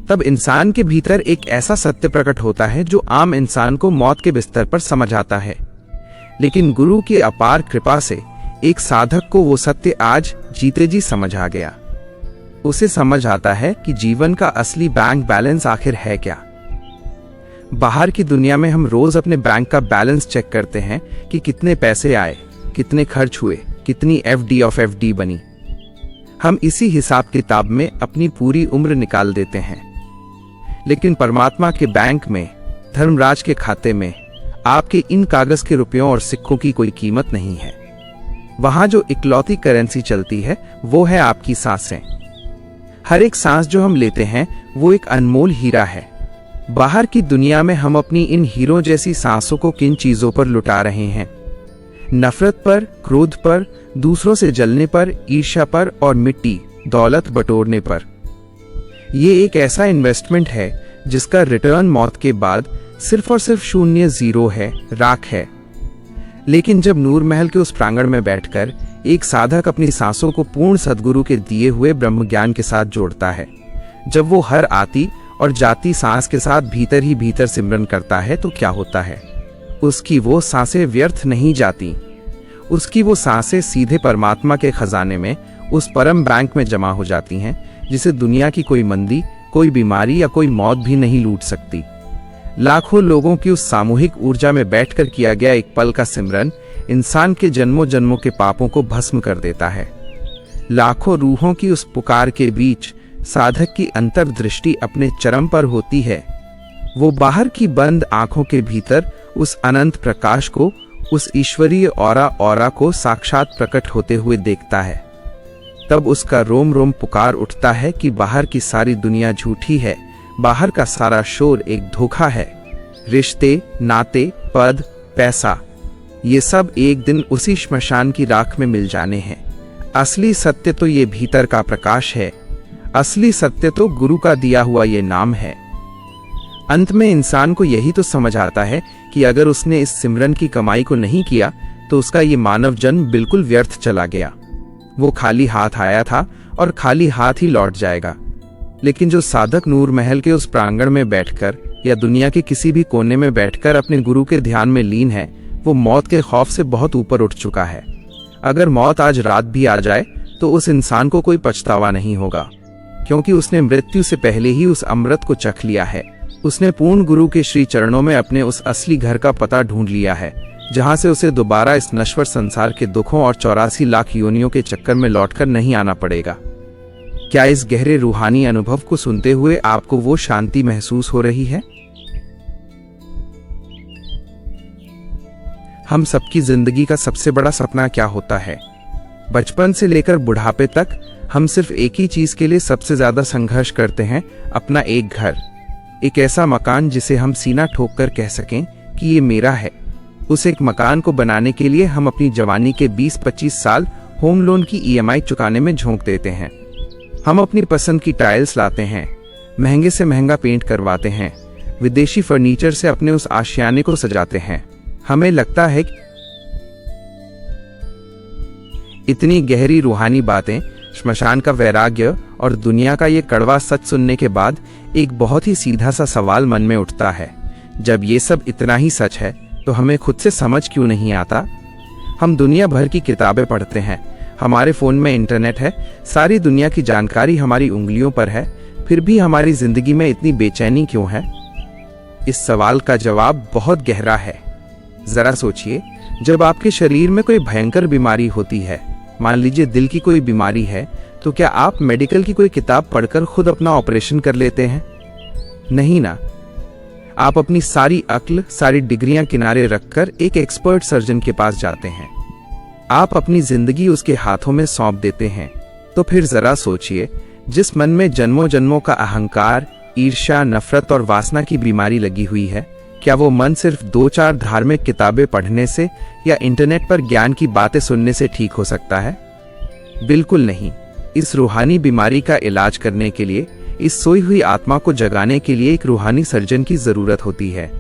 तब इंसान के भीतर एक ऐसा सत्य प्रकट होता है जो आम इंसान को मौत के बिस्तर पर समझ आता है। लेकिन गुरु की अपार कृपा से एक साधक को वो सत्य आज जीते जी समझ आ गया। उसे समझ आता है कि जीवन का असली बैंक बैलेंस आखिर है क्या। बाहर की दुनिया में हम रोज अपने बैंक का बैलेंस चेक करते हैं कि कितने पैसे आए, कितने खर्च हुए, कितनी एफडी ऑफ एफडी बनी। हम इसी हिसाब किताब में अपनी पूरी उम्र निकाल देते हैं। लेकिन परमात्मा के बैंक में, धर्मराज के खाते में आपके इन कागज के रुपयों और सिक्कों की कोई कीमत नहीं है। वहां जो इकलौती करेंसी चलती है वो है आपकी सांसें। हर एक सांस जो हम लेते हैं वो एक अनमोल हीरा है। बाहर की दुनिया में हम अपनी इन हीरों जैसी सांसों को किन चीजों पर लुटा रहे हैं? नफरत पर, क्रोध पर, दूसरों से जलने पर, ईर्ष्या पर और मिट्टी, दौलत बटोरने पर। ये एक ऐसा इन्वेस्टमेंट है जिसका रिटर्न मौत के बाद सिर्फ और सिर्फ शून्य, जीरो है, राख है। लेकिन जब नूर महल के उस प्रांगण में बैठकर एक साधक अपनी सांसों को पूर्ण सद्गुरु के दिए हुए ब्रह्म ज्ञान के साथ जोड़ता है, जब वो हर आती और जाती सांस के साथ भीतर ही भीतर सिमरन करता है, तो क्या होता है? उसकी वो सांसें व्यर्थ नहीं जाती। उसकी वो सांसें सीधे परमात्मा के खजाने में, उस परम बैंक में जमा हो जाती हैं जिसे दुनिया की कोई मंदी, कोई बीमारी या कोई मौत भी नहीं लूट सकती। लाखों लोगों की उस सामूहिक ऊर्जा में बैठकर किया गया एक पल का सिमरन इंसान के जन्मों जन्मों के पापों को भस्म कर देता है। लाखों रूहों की उस पुकार के बीच साधक की अंतर्दृष्टि अपने चरम पर होती है। वो बाहर की बंद आंखों के भीतर उस अनंत प्रकाश को, उस ईश्वरीय ऑरा को साक्षात प्रकट होते हुए देखता है। तब उसका रोम रोम पुकार उठता है कि बाहर की सारी दुनिया झूठी है, बाहर का सारा शोर एक धोखा है। रिश्ते, नाते, पद, पैसा, ये सब एक दिन उसी श्मशान की राख में मिल जाने हैं। असली सत्य तो ये भीतर का प्रकाश है। असली सत्य तो गुरु का दिया हुआ ये नाम है। अंत में इंसान को यही तो समझ आता है कि अगर उसने इस सिमरन की कमाई को नहीं किया तो उसका ये मानव जन्म बिल्कुल व्यर्थ चला गया। वो खाली हाथ आया था और खाली हाथ ही लौट जाएगा। लेकिन जो साधक नूर महल के उस प्रांगण में बैठकर या दुनिया के किसी भी कोने में बैठकर अपने गुरु के ध्यान में लीन है, वो मौत के खौफ से बहुत ऊपर उठ चुका है। अगर मौत आज रात भी आ जाए तो उस इंसान को कोई पछतावा नहीं होगा, क्योंकि उसने मृत्यु से पहले ही उस अमृत को चख लिया है। उसने पूर्ण गुरु के श्री चरणों में अपने उस असली घर का पता ढूंढ लिया है, जहां से उसे दोबारा इस नश्वर संसार के दुखों और 84 लाख योनियों के चक्कर में लौटकर नहीं आना पड़ेगा। क्या इस गहरे रूहानी अनुभव को सुनते हुए आपको वो शांति महसूस हो रही है? हम सबकी जिंदगी का सबसे बड़ा सपना क्या होता है? बचपन से लेकर बुढ़ापे तक हम सिर्फ एक ही चीज के लिए सबसे ज्यादा संघर्ष करते हैं, अपना एक घर, एक ऐसा मकान जिसे हम सीना ठोक कर कह सकें कि ये मेरा है। उस एक मकान को बनाने के लिए हम अपनी जवानी के 20-25 साल होम लोन की EMI चुकाने में झोंक देते हैं। हम अपनी पसंद की टाइल्स लाते हैं, महंगे से महंगा पेंट करवाते हैं, विदेशी फर्नीचर से अपने उस आशियाने को सजाते हैं। हमें लगता है कि इतनी गहरी रूहानी बातें, श्मशान का वैराग्य और दुनिया का ये कड़वा सच सुनने के बाद एक बहुत ही सीधा सा सवाल मन में उठता है, जब ये सब इतना ही सच है तो हमें खुद से समझ क्यों नहीं आता? हम दुनिया भर की किताबें पढ़ते हैं, हमारे फोन में इंटरनेट है, सारी दुनिया की जानकारी हमारी उंगलियों पर है, फिर भी हमारी जिंदगी में इतनी बेचैनी क्यों है? इस सवाल का जवाब बहुत गहरा है। जरा सोचिए, जब आपके शरीर में कोई भयंकर बीमारी होती है, मान लीजिए दिल की कोई बीमारी है, तो क्या आप मेडिकल की कोई किताब पढ़कर खुद अपना ऑपरेशन कर लेते हैं? नहीं ना। आप अपनी सारी अक्ल, सारी डिग्रियां किनारे रखकर एक एक्सपर्ट सर्जन के पास जाते हैं। आप अपनी जिंदगी उसके हाथों में सौंप देते हैं। तो फिर जरा सोचिए, जिस मन में जन्मों जन्मों का अहंकार, ईर्ष्या, नफरत और वासना की बीमारी लगी हुई है, क्या वो मन सिर्फ 2-4 धार्मिक किताबें पढ़ने से या इंटरनेट पर ज्ञान की बातें सुनने से ठीक हो सकता है? बिल्कुल नहीं। इस रूहानी बीमारी का इलाज करने के लिए, इस सोई हुई आत्मा को जगाने के लिए एक रूहानी सर्जन की जरूरत होती है,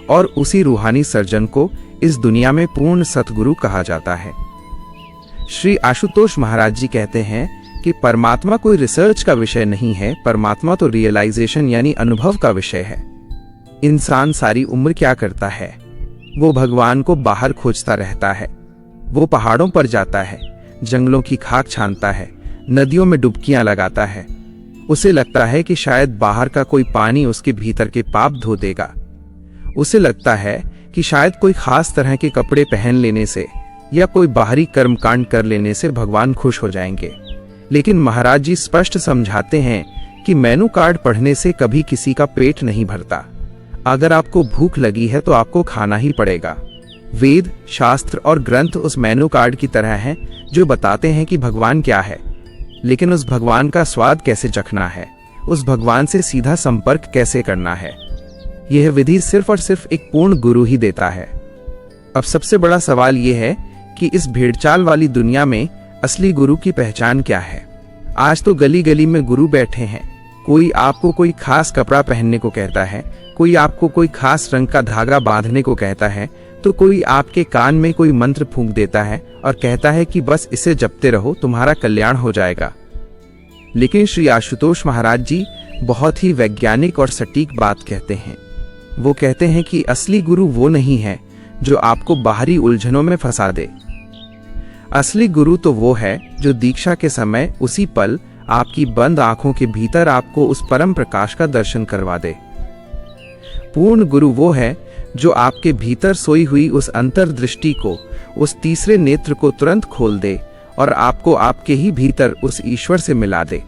और उसी रूहानी सर्जन को इस दुनिया में पूर्ण सतगुरु कहा जाता है। श्री आशुतोष महाराज जी कहते हैं कि परमात्मा कोई रिसर्च का विषय नहीं है, परमात्मा तो रियलाइजेशन यानी अनुभव का विषय है। इंसान सारी उम्र क्या करता है? वो भगवान को बाहर खोजता रहता है। वो पहाड़ों पर जाता है, जंगलों की खाक छानता है, नदियों में डुबकियां लगाता है। उसे लगता है कि शायद बाहर का कोई पानी उसके भीतर के पाप धो देगा। उसे लगता है कि शायद कोई खास तरह के कपड़े पहन लेने से या कोई बाहरी कर्मकांड कर लेने से भगवान खुश हो जाएंगे। लेकिन महाराज जी स्पष्ट समझाते हैं कि मेनू कार्ड पढ़ने से कभी किसी का पेट नहीं भरता। अगर आपको भूख लगी है तो आपको खाना ही पड़ेगा। वेद, शास्त्र और ग्रंथ उस मेनू कार्ड की तरह हैं जो बताते हैं कि भगवान क्या है, लेकिन उस भगवान का स्वाद कैसे चखना है, उस भगवान से सीधा संपर्क कैसे करना है, यह विधि सिर्फ और सिर्फ एक पूर्ण गुरु ही देता है। अब सबसे बड़ा सवाल यह है कि इस भेड़चाल वाली दुनिया में असली गुरु की पहचान क्या है? आज तो गली गली में गुरु बैठे हैं। कोई आपको कोई खास कपड़ा पहनने को कहता है, कोई आपको कोई खास रंग का धागा बांधने को कहता है, तो कोई आपके कान में कोई मंत्र फूंक देता है और कहता है कि बस इसे जपते रहो, तुम्हारा कल्याण हो जाएगा। लेकिन श्री आशुतोष महाराज जी बहुत ही वैज्ञानिक और सटीक बात कहते हैं। वो कहते हैं कि असली गुरु वो नहीं है जो आपको बाहरी उलझनों में फंसा दे। असली गुरु तो वो है जो दीक्षा के समय उसी पल आपकी बंद आंखों के भीतर आपको उस परम प्रकाश का दर्शन करवा दे। पूर्ण गुरु वो है जो आपके भीतर सोई हुई उस अंतर्दृष्टि को, उस तीसरे नेत्र को तुरंत खोल दे और आपको आपके ही भीतर उस ईश्वर से मिला दे।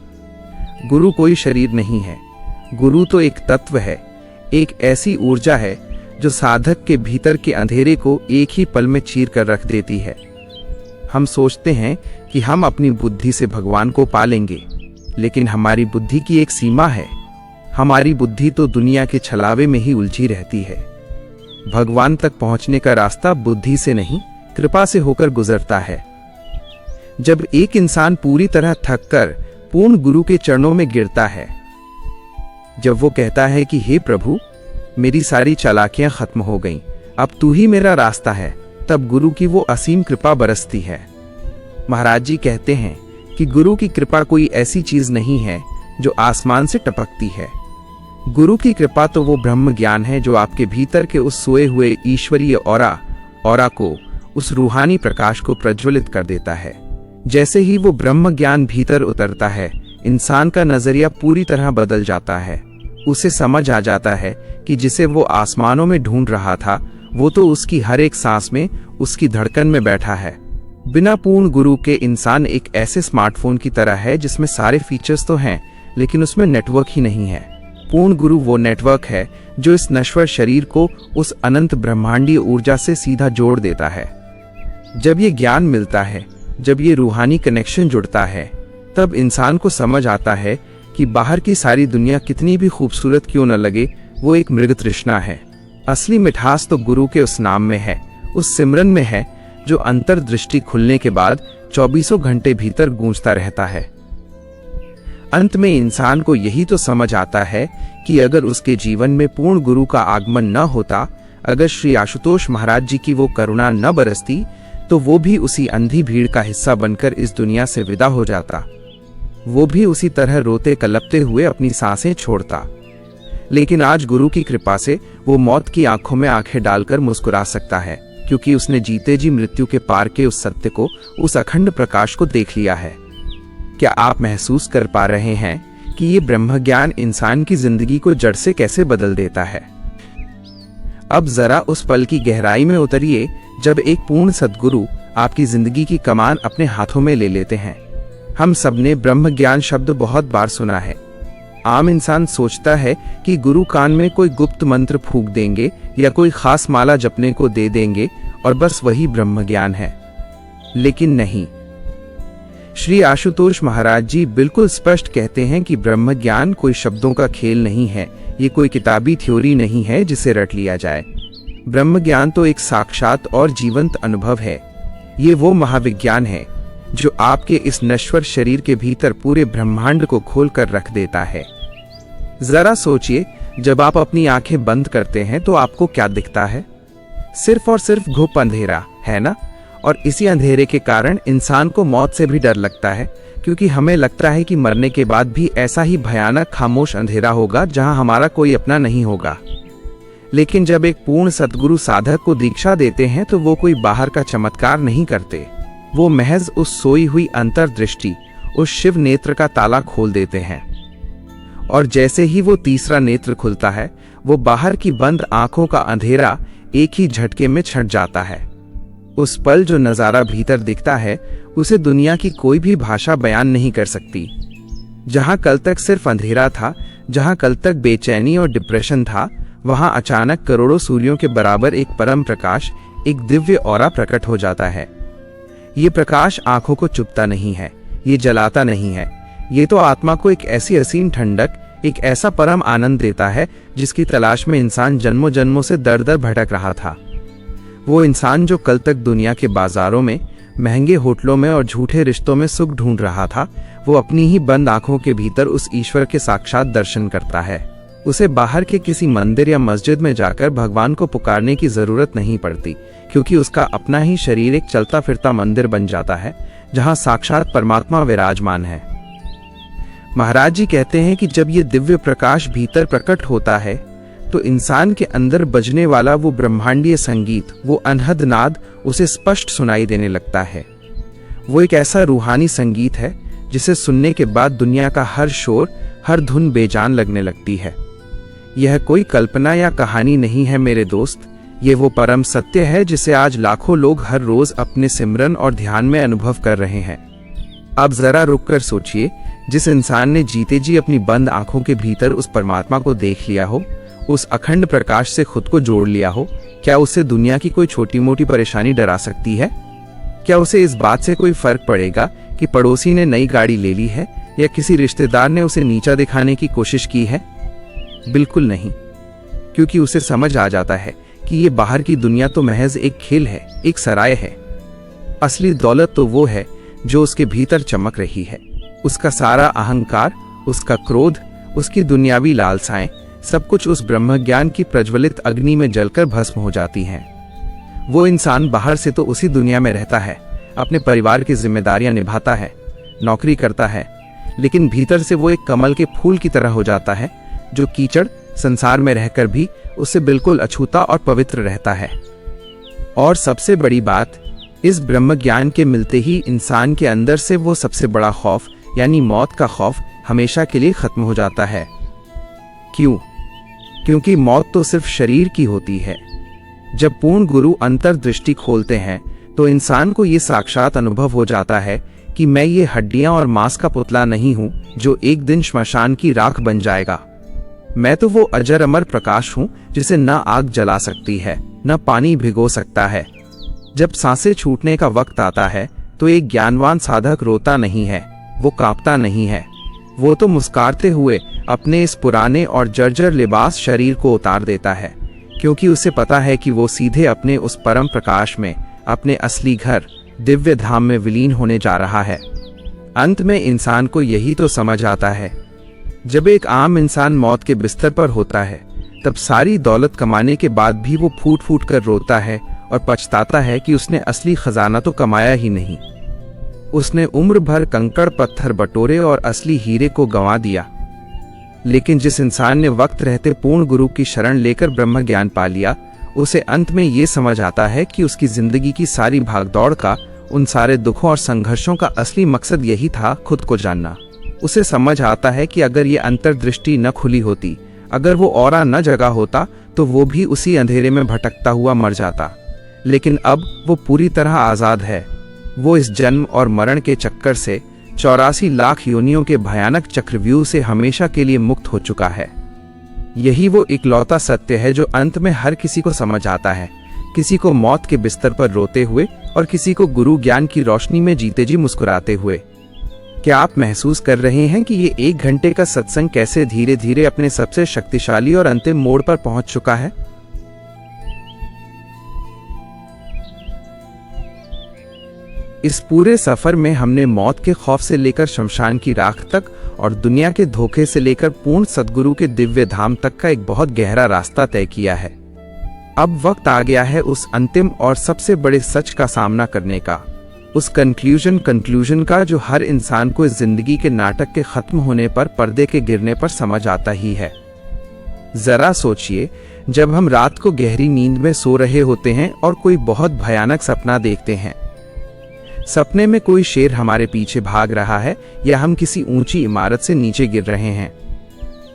गुरु कोई शरीर नहीं है, गुरु तो एक तत्व है, एक ऐसी ऊर्जा है जो साधक के भीतर के अंधेरे को एक ही पल में चीर कर रख देती है। हम सोचते हैं कि हम अपनी बुद्धि से भगवान को पालेंगे, लेकिन हमारी बुद्धि की एक सीमा है। हमारी बुद्धि तो दुनिया के छलावे में ही उलझी रहती है। भगवान तक पहुंचने का रास्ता बुद्धि से नहीं, कृपा से होकर गुजरता है। जब एक इंसान पूरी तरह थककर पूर्ण गुरु के चरणों में गिरता है, जब वो कहता है कि हे प्रभु, मेरी सारी चालाकियां खत्म हो गईं, अब तू ही मेरा रास्ता है। तब गुरु की वो असीम कृपा बरसती है। महाराज जी कहते हैं कि गुरु की कृपा कोई ऐसी चीज नहीं है जो आसमान से टपकती है। गुरु की कृपा तो वो ब्रह्म ज्ञान है जो आपके भीतर के उस सोए हुए ईश्वरीय औरा को, उस रूहानी प्रकाश को प्रज्वलित कर देता है। जैसे ही वो ब्रह्म ज्ञान भीतर उतरता है, इंसान का नजरिया पूरी तरह बदल जाता है। उसे समझ आ जाता है कि जिसे वो आसमानों में ढूंढ रहा था, वो तो उसकी हर एक सांस में, उसकी धड़कन में बैठा है। बिना पूर्ण गुरु के इंसान एक ऐसे स्मार्टफोन की तरह है जिसमें सारे फीचर्स तो हैं, लेकिन उसमें नेटवर्क ही नहीं है। पूर्ण गुरु वो नेटवर्क है जो इस नश्वर शरीर को उस अनंत ब्रह्मांडीय ऊर्जा से सीधा जोड़ देता है। जब ये ज्ञान मिलता है, जब ये रूहानी कनेक्शन जुड़ता है, तब इंसान को समझ आता है कि बाहर की सारी दुनिया कितनी भी खूबसूरत क्यों न लगे, वो एक मृग तृष्णा है। असली मिठास तो गुरु के उस नाम में है, उस सिमरन में है जो अंतर्दृष्टि खुलने के बाद 24 घंटे भीतर गूंजता रहता है। अंत में इंसान को यही तो समझ आता है कि अगर उसके जीवन में पूर्ण गुरु का आगमन न होता, अगर श्री आशुतोष महाराज जी की वो करुणा न बरसती, तो वो भी उसी अंधी भीड़ का हिस्सा बनकर इस दुनिया से विदा हो जाता। वो भी उसी तरह रोते कलपते हुए अपनी सांसें छोड़ता। लेकिन आज गुरु की कृपा से वो मौत की आंखों में आंखें डालकर मुस्कुरा सकता है, क्योंकि उसने जीते जी मृत्यु के पार के उस सत्य को, उस अखंड प्रकाश को देख लिया है। क्या आप महसूस कर पा रहे हैं कि ये ब्रह्म ज्ञान इंसान की जिंदगी को जड़ से कैसे बदल देता है? अब जरा उस पल की गहराई में उतरिए जब एक पूर्ण सद्गुरु आपकी जिंदगी की कमान अपने हाथों में ले लेते हैं। हम सबने ब्रह्म ज्ञान शब्द बहुत बार सुना है। आम इंसान सोचता है कि गुरु कान में कोई गुप्त मंत्र फूंक देंगे या कोई खास माला जपने को दे देंगे और बस वही ब्रह्म ज्ञान है। लेकिन नहीं, श्री आशुतोष महाराज जी बिल्कुल स्पष्ट कहते हैं कि ब्रह्म ज्ञान कोई शब्दों का खेल नहीं है, ये कोई किताबी थ्योरी नहीं है जिसे रट लिया जाए। ब्रह्म ज्ञान तो एक साक्षात और जीवंत अनुभव है। ये वो महाविज्ञान है जो आपके इस नश्वर शरीर के भीतर पूरे ब्रह्मांड को खोल कर रख देता है। जरा सोचिए, जब आप अपनी आंखें बंद करते हैं तो आपको क्या दिखता है? सिर्फ और सिर्फ घुप अंधेरा, है ना? और इसी अंधेरे के कारण इंसान को मौत से भी डर लगता है, क्योंकि हमें लगता है कि मरने के बाद भी ऐसा ही भयानक खामोश अंधेरा होगा जहां हमारा कोई अपना नहीं होगा। लेकिन जब एक पूर्ण सद्गुरु साधक को दीक्षा देते हैं तो वो कोई बाहर का चमत्कार नहीं करते, वो महज उस सोई हुई अंतर्दृष्टि, उस शिव नेत्र का ताला खोल देते हैं। और जैसे ही वो तीसरा नेत्र खुलता है, वो बाहर की बंद आंखों का अंधेरा एक ही झटके में छट जाता है। उस पल जो नजारा भीतर दिखता है, उसे दुनिया की कोई भी भाषा बयान नहीं कर सकती। जहां कल तक सिर्फ अंधेरा था, जहां कल तक बेचैनी और डिप्रेशन था, वहां अचानक करोड़ों सूर्यों के बराबर एक परम प्रकाश, एक दिव्य ऑरा प्रकट हो जाता है। ये प्रकाश आंखों को चुभता नहीं है, ये जलाता नहीं है, ये तो आत्मा को एक ऐसी असीम ठंडक, एक ऐसा परम आनंद देता है जिसकी तलाश में इंसान जन्मों जन्मों से दर दर भटक रहा था। वो इंसान जो कल तक दुनिया के बाजारों में, महंगे होटलों में और झूठे रिश्तों में सुख ढूंढ रहा था, वो अपनी ही बंद आंखों के भीतर उस ईश्वर के साक्षात दर्शन करता है। उसे बाहर के किसी मंदिर या मस्जिद में जाकर भगवान को पुकारने की जरूरत नहीं पड़ती, क्योंकि उसका अपना ही शरीर एक चलता फिरता मंदिर बन जाता है जहां साक्षात परमात्मा विराजमान है। महाराज जी कहते हैं कि जब ये दिव्य प्रकाश भीतर प्रकट होता है तो इंसान के अंदर बजने वाला वो ब्रह्मांडीय संगीत, वो अनहद नाद उसे स्पष्ट सुनाई देने लगता है। वो एक ऐसा रूहानी संगीत है जिसे सुनने के बाद दुनिया का हर शोर, हर धुन बेजान लगने लगती है। यह कोई कल्पना या कहानी नहीं है मेरे दोस्त, ये वो परम सत्य है जिसे आज लाखों लोग हर रोज अपने सिमरन और ध्यान में अनुभव कर रहे हैं। अब जरा रुककर सोचिए, जिस इंसान ने जीते जी अपनी बंद आंखों के भीतर उस परमात्मा को देख लिया हो, उस अखंड प्रकाश से खुद को जोड़ लिया हो, क्या उससे दुनिया की कोई छोटी मोटी परेशानी डरा सकती है? क्या उसे इस बात से कोई फर्क पड़ेगा कि पड़ोसी ने नई गाड़ी ले ली है या किसी रिश्तेदार ने उसे नीचा दिखाने की कोशिश की है? बिल्कुल नहीं, क्योंकि उसे समझ आ जाता है कि ये बाहर की दुनिया तो महज एक खेल है, एक सराय है। असली दौलत तो वो है जो उसके भीतर चमक रही है। उसका सारा अहंकार, उसका क्रोध, उसकी दुनियावी लालसाएं सब कुछ उस ब्रह्म ज्ञान की प्रज्वलित अग्नि में जलकर भस्म हो जाती हैं। वो इंसान बाहर से तो उसी दुनिया में रहता है, अपने परिवार की जिम्मेदारियां निभाता है, नौकरी करता है, लेकिन भीतर से वो एक कमल के फूल की तरह हो जाता है, जो कीचड़ संसार में रहकर भी उससे बिल्कुल अछूता और पवित्र रहता है। और सबसे बड़ी बात, इस ब्रह्म ज्ञान के मिलते ही इंसान के अंदर से वो सबसे बड़ा खौफ यानी मौत का खौफ हमेशा के लिए खत्म हो जाता है। क्यों? क्योंकि मौत तो सिर्फ शरीर की होती है। जब पूर्ण गुरु अंतर्दृष्टि खोलते हैं तो इंसान को ये साक्षात अनुभव हो जाता है कि मैं ये हड्डियां और मांस का पुतला नहीं हूं जो एक दिन श्मशान की राख बन जाएगा। मैं तो वो अजर अमर प्रकाश हूं जिसे न आग जला सकती है, न पानी भिगो सकता है। जब सांसें छूटने का वक्त आता है तो एक ज्ञानवान साधक रोता नहीं है, वो कांपता नहीं है, वो तो मुस्कुराते हुए अपने इस पुराने और जर्जर लिबास शरीर को उतार देता है, क्योंकि उसे पता है कि वो सीधे अपने उस परम प्रकाश में, अपने असली घर दिव्य धाम में विलीन होने जा रहा है। अंत में इंसान को यही तो समझ आता है। जब एक आम इंसान मौत के बिस्तर पर होता है तब सारी दौलत कमाने के बाद भी वो फूट फूट कर रोता है और पछताता है कि उसने असली खजाना तो कमाया ही नहीं। उसने उम्र भर कंकड़ पत्थर बटोरे और असली हीरे को गंवा दिया। लेकिन जिस इंसान ने वक्त रहते पूर्ण गुरु की शरण लेकर ब्रह्म ज्ञान पा लिया, उसे अंत में ये समझ आता है कि उसकी जिंदगी की सारी भागदौड़ का, उन सारे दुखों और संघर्षों का असली मकसद यही था, खुद को जानना। उसे समझ आता है कि अगर ये अंतर्दृष्टि न खुली होती, अगर वो औरा न जगा होता, तो वो भी उसी अंधेरे में भटकता हुआ मर जाता। लेकिन अब वो पूरी तरह आजाद है। वो इस जन्म और मरण के चक्कर से, 84 लाख योनियों के भयानक चक्रव्यूह से हमेशा के लिए मुक्त हो चुका है। यही वो इकलौता सत्य है जो अंत में हर किसी को समझ आता है, किसी को मौत के बिस्तर पर रोते हुए और किसी को गुरु ज्ञान की रोशनी में जीते जी मुस्कुराते हुए। क्या आप महसूस कर रहे हैं कि ये 1 घंटे का सत्संग कैसे धीरे धीरे अपने सबसे शक्तिशाली और अंतिम मोड़ पर पहुंच चुका है? इस पूरे सफर में हमने मौत के खौफ से लेकर शमशान की राख तक और दुनिया के धोखे से लेकर पूर्ण सद्गुरु के दिव्य धाम तक का एक बहुत गहरा रास्ता तय किया है। अब वक्त आ गया है उस अंतिम और सबसे बड़े सच का सामना करने का, उस कंक्लूजन का जो हर इंसान को इस जिंदगी के नाटक के खत्म होने पर, पर्दे के गिरने पर समझ आता ही है। जरा सोचिए, जब हम रात को गहरी नींद में सो रहे होते हैं और कोई बहुत भयानक सपना देखते हैं। सपने में कोई शेर हमारे पीछे भाग रहा है या हम किसी ऊंची इमारत से नीचे गिर रहे हैं।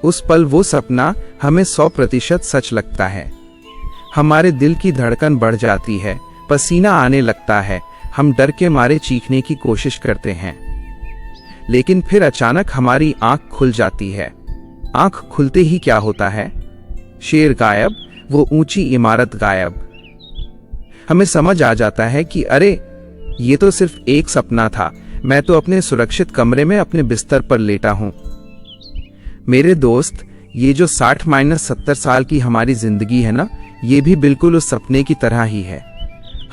उस पल वो सपना हमें 100% सच लगता है। हमारे दिल की धड़कन बढ़ जाती है, पसीना आने लगता है, हम डर के मारे चीखने की कोशिश करते हैं। लेकिन फिर अचानक हमारी आंख खुल जाती है। आंख खुलते ही क्या होता है? शेर गायब, वो ऊंची इमारत गायब। हमें समझ आ जाता है कि अरे, ये तो सिर्फ एक सपना था, मैं तो अपने सुरक्षित कमरे में अपने बिस्तर पर लेटा हूं। मेरे दोस्त, ये जो 60-70 साल की हमारी जिंदगी है ना, ये भी बिल्कुल उस सपने की तरह ही है।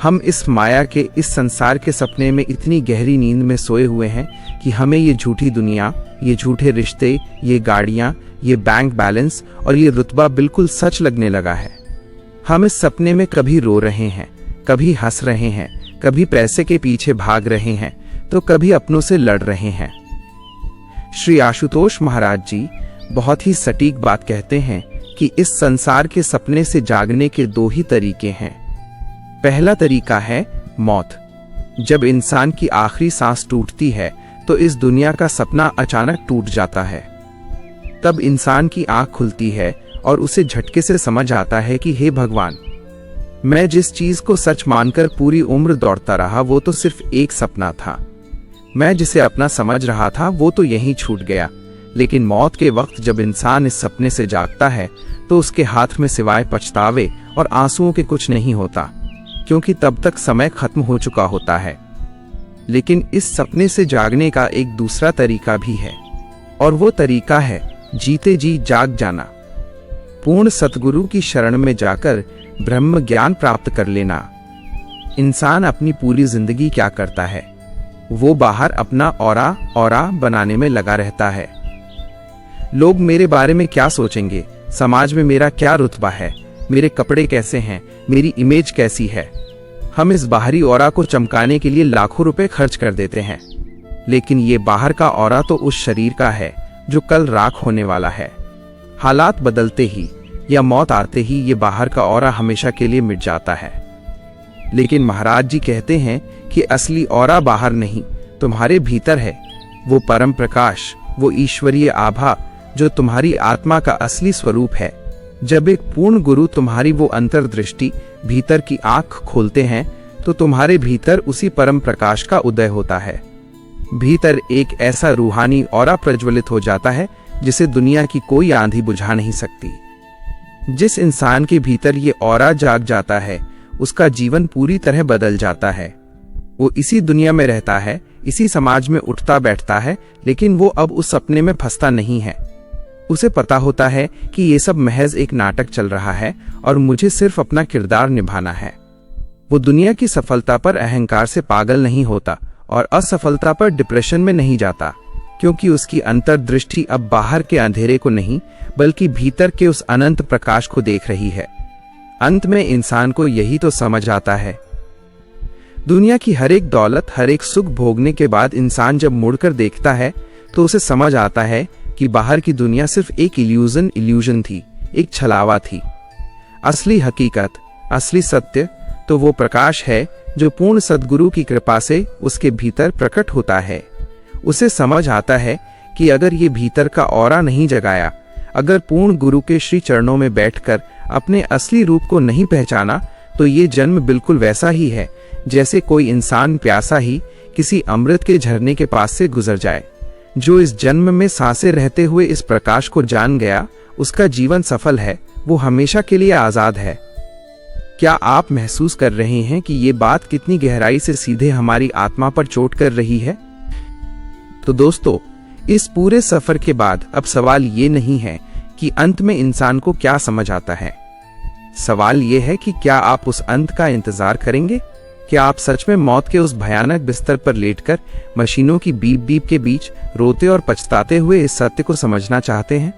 हम इस माया के, इस संसार के सपने में इतनी गहरी नींद में सोए हुए हैं कि हमें ये झूठी दुनिया, ये झूठे रिश्ते, ये गाड़ियां, ये बैंक बैलेंस और ये रुतबा बिल्कुल सच लगने लगा है। हम इस सपने में कभी रो रहे हैं, कभी हंस रहे हैं, कभी पैसे के पीछे भाग रहे हैं, तो कभी अपनों से लड़ रहे हैं। श्री आशुतोष महाराज जी बहुत ही सटीक बात कहते हैं कि इस संसार के सपने से जागने के 2 ही तरीके हैं। पहला तरीका है मौत। जब इंसान की आखिरी सांस टूटती है तो इस दुनिया का सपना अचानक टूट जाता है। तब इंसान की आंख खुलती है और उसे झटके से समझ आता है कि हे भगवान, मैं जिस चीज को सच मानकर पूरी उम्र दौड़ता रहा वो तो सिर्फ एक सपना था। मैं जिसे अपना समझ रहा था वो तो यहीं छूट गया। लेकिन मौत के वक्त जब इंसान इस सपने से जागता है तो उसके हाथ में सिवाय पछतावे और आंसुओं के कुछ नहीं होता, क्योंकि तब तक समय खत्म हो चुका होता है। लेकिन इस सपने से जागने का एक दूसरा तरीका भी है, और वो तरीका है जीते जी जाग जाना। पूर्ण सतगुरु की शरण में जाकर ब्रह्म ज्ञान प्राप्त कर लेना। इंसान अपनी पूरी जिंदगी क्या करता है? वो बाहर अपना ऑरा बनाने में लगा रहता है। लोग मेरे बारे में क्या सोचेंगे, समाज में मेरा क्या रुतबा है, मेरे कपड़े कैसे हैं, मेरी इमेज कैसी है। हम इस बाहरी ऑरा को चमकाने के लिए लाखों रुपए खर्च कर देते हैं, लेकिन ये बाहर का ऑरा तो उस शरीर का है जो कल राख होने वाला है। हालात बदलते ही या मौत आते ही ये बाहर का ऑरा हमेशा के लिए मिट जाता है। लेकिन महाराज जी कहते हैं कि असली ऑरा बाहर नहीं, तुम्हारे भीतर है। वो परम प्रकाश, वो ईश्वरीय आभा जो तुम्हारी आत्मा का असली स्वरूप है। जब एक पूर्ण गुरु तुम्हारी वो अंतर्दृष्टि, भीतर की आंख खोलते हैं तो तुम्हारे भीतर उसी परम प्रकाश का उदय होता है। भीतर एक ऐसा रूहानी ऑरा प्रज्वलित हो जाता है जिसे दुनिया की कोई आंधी बुझा नहीं सकती। जिस इंसान के भीतर ये ऑरा जाग जाता है उसका जीवन पूरी तरह बदल जाता है। वो इसी दुनिया में रहता है, इसी समाज में उठता बैठता है, लेकिन वो अब उस सपने में फंसता नहीं है। उसे पता होता है कि ये सब महज एक नाटक चल रहा है और मुझे सिर्फ अपना किरदार निभाना है। वो दुनिया की सफलता पर अहंकार से पागल नहीं होता और असफलता पर डिप्रेशन में नहीं जाता, क्योंकि उसकी अंतर्दृष्टि अब बाहर के अंधेरे को नहीं बल्कि भीतर के उस अनंत प्रकाश को देख रही है। अंत में इंसान को यही तो समझ आता है। दुनिया की हर एक दौलत, हर एक सुख भोगने के बाद इंसान जब मुड़कर देखता है तो उसे समझ आता है कि बाहर की दुनिया सिर्फ एक इल्यूजन थी, एक छलावा थी। असली हकीकत, असली सत्य तो वो प्रकाश है जो पूर्ण सद्गुरु की कृपा से उसके भीतर प्रकट होता है। उसे समझ आता है कि अगर ये भीतर का ऑरा नहीं जगाया, अगर पूर्ण गुरु के श्री चरणों में बैठकर अपने असली रूप को नहीं पहचाना, तो ये जन्म बिल्कुल वैसा ही है जैसे कोई इंसान प्यासा ही किसी अमृत के झरने के पास से गुजर जाए। जो इस जन्म में सांसें रहते हुए इस प्रकाश को जान गया, उसका जीवन सफल है, वो हमेशा के लिए आजाद है। क्या आप महसूस कर रहे हैं कि ये बात कितनी गहराई से सीधे हमारी आत्मा पर चोट कर रही है? तो दोस्तों, इस पूरे सफर के बाद अब सवाल ये नहीं है कि अंत में इंसान को क्या समझ आता है। सवाल ये है कि क्या आप उस अंत का इंतजार करेंगे? क्या आप सच में मौत के उस भयानक बिस्तर पर लेटकर मशीनों की बीप बीप के बीच रोते और पछताते हुए इस सत्य को समझना चाहते हैं,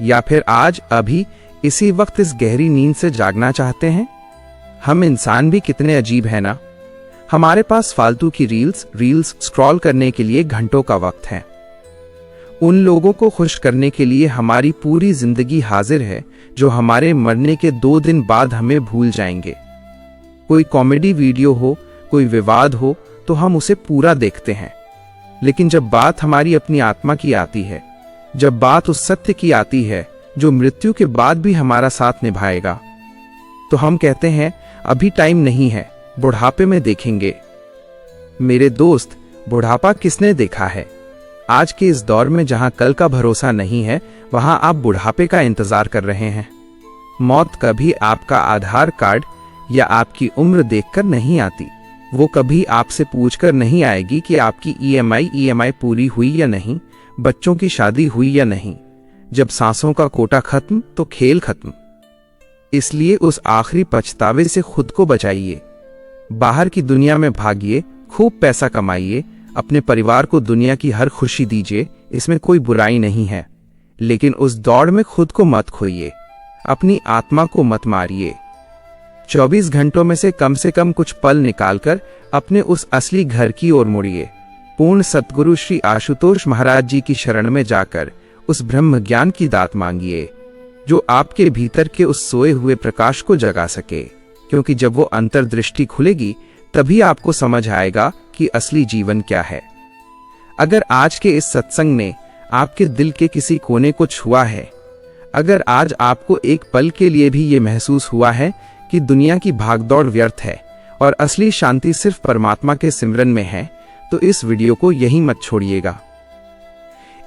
या फिर आज अभी इसी वक्त इस गहरी नींद से जागना चाहते हैं? हम इंसान भी कितने अजीब हैं ना। हमारे पास फालतू की रील्स स्क्रॉल करने के लिए घंटों का वक्त है। उन लोगों को खुश करने के लिए हमारी पूरी जिंदगी हाजिर है जो हमारे मरने के 2 दिन बाद हमें भूल जाएंगे। कोई कॉमेडी वीडियो हो, कोई विवाद हो तो हम उसे पूरा देखते हैं, लेकिन जब बात हमारी अपनी आत्मा की आती है, जब बात उस सत्य की आती है जो मृत्यु के बाद भी हमारा साथ निभाएगा, तो हम कहते हैं अभी टाइम नहीं है, बुढ़ापे में देखेंगे। मेरे दोस्त, बुढ़ापा किसने देखा है? आज के इस दौर में जहां कल का भरोसा नहीं है, वहां आप बुढ़ापे का इंतजार कर रहे हैं। मौत कभी आपका आधार कार्ड या आपकी उम्र देखकर नहीं आती। वो कभी आपसे पूछकर नहीं आएगी कि आपकी ईएमआई पूरी हुई या नहीं, बच्चों की शादी हुई या नहीं। जब सांसों का कोटा खत्म तो खेल खत्म। इसलिए उस आखिरी पछतावे से खुद को बचाइए। बाहर की दुनिया में भागिए, खूब पैसा कमाइए, अपने परिवार को दुनिया की हर खुशी दीजिए, इसमें कोई बुराई नहीं है। लेकिन उस दौड़ में खुद को मत खोइए, अपनी आत्मा को मत मारिए। 24 घंटों में से कम कुछ पल निकालकर अपने उस असली घर की ओर मुड़िए। पूर्ण सतगुरु श्री आशुतोष महाराज जी की शरण में जाकर उस ब्रह्म ज्ञान की दात मांगिए जो आपके भीतर के उस सोए हुए प्रकाश को जगा सके, क्योंकि जब वो अंतर्दृष्टि खुलेगी तभी आपको समझ आएगा कि असली जीवन क्या है। अगर आज के इस सत्संग ने आपके दिल के किसी कोने को छुआ है, अगर आज आपको एक पल के लिए भी ये महसूस हुआ है कि दुनिया की भागदौड़ व्यर्थ है और असली शांति सिर्फ परमात्मा के सिमरन में है, तो इस वीडियो को यहीं मत छोड़िएगा।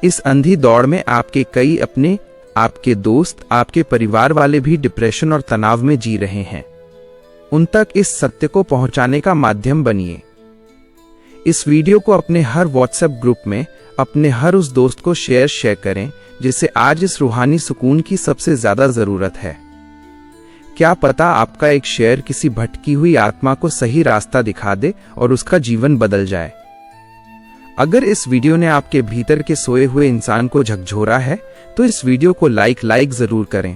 इस अंधी दौड़ में आपके कई अपने, आपके दोस्त, आपके परिवार वाले भी डिप्रेशन और तनाव में जी रहे हैं। उन तक इस सत्य को पहुंचाने का माध्यम बनिए। इस वीडियो को अपने हर व्हाट्सएप ग्रुप में अपने हर उस दोस्त को शेयर करें जिसे आज इस रूहानी सुकून की सबसे ज्यादा जरूरत है। क्या पता आपका एक शेयर किसी भटकी हुई आत्मा को सही रास्ता दिखा दे और उसका जीवन बदल जाए। अगर इस वीडियो ने आपके भीतर के सोए हुए इंसान को झकझोरा है तो इस वीडियो को लाइक जरूर करें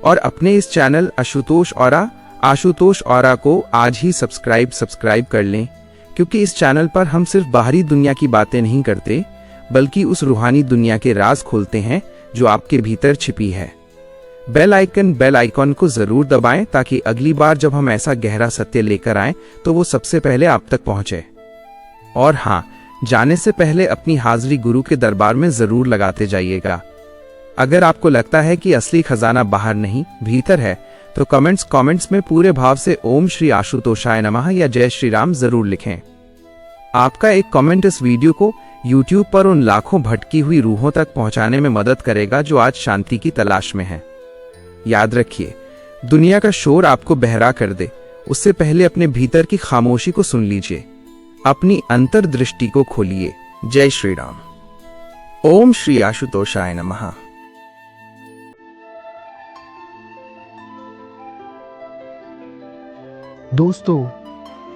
और अपने इस चैनल आशुतोष औरा को आज ही सब्सक्राइब कर लें, क्योंकि इस चैनल पर हम सिर्फ बाहरी दुनिया की बातें नहीं करते बल्कि उस रूहानी दुनिया के राज खोलते हैं जो आपके भीतर छिपी है। बेल आइकन को जरूर दबाएं ताकि अगली बार जब हम ऐसा गहरा सत्य लेकर आएं तो वो सबसे पहले आप तक पहुंचे। और हाँ, जाने से पहले अपनी हाजिरी गुरु के दरबार में जरूर लगाते जाइएगा। अगर आपको लगता है कि असली खजाना बाहर नहीं भीतर है तो कमेंट्स में पूरे भाव से ओम श्री आशुतोषाय नमः या जय श्री राम जरूर लिखें। आपका एक कमेंट इस वीडियो को YouTube पर उन लाखों भटकी हुई रूहों तक पहुंचाने में मदद करेगा जो आज शांति की तलाश में हैं। याद रखिए, दुनिया का शोर आपको बहरा कर दे उससे पहले अपने भीतर की खामोशी को सुन लीजिए, अपनी अंतर्दृष्टि को खोलिए। जय श्री राम। ओम श्री आशुतोषाय नमः।
दोस्तों,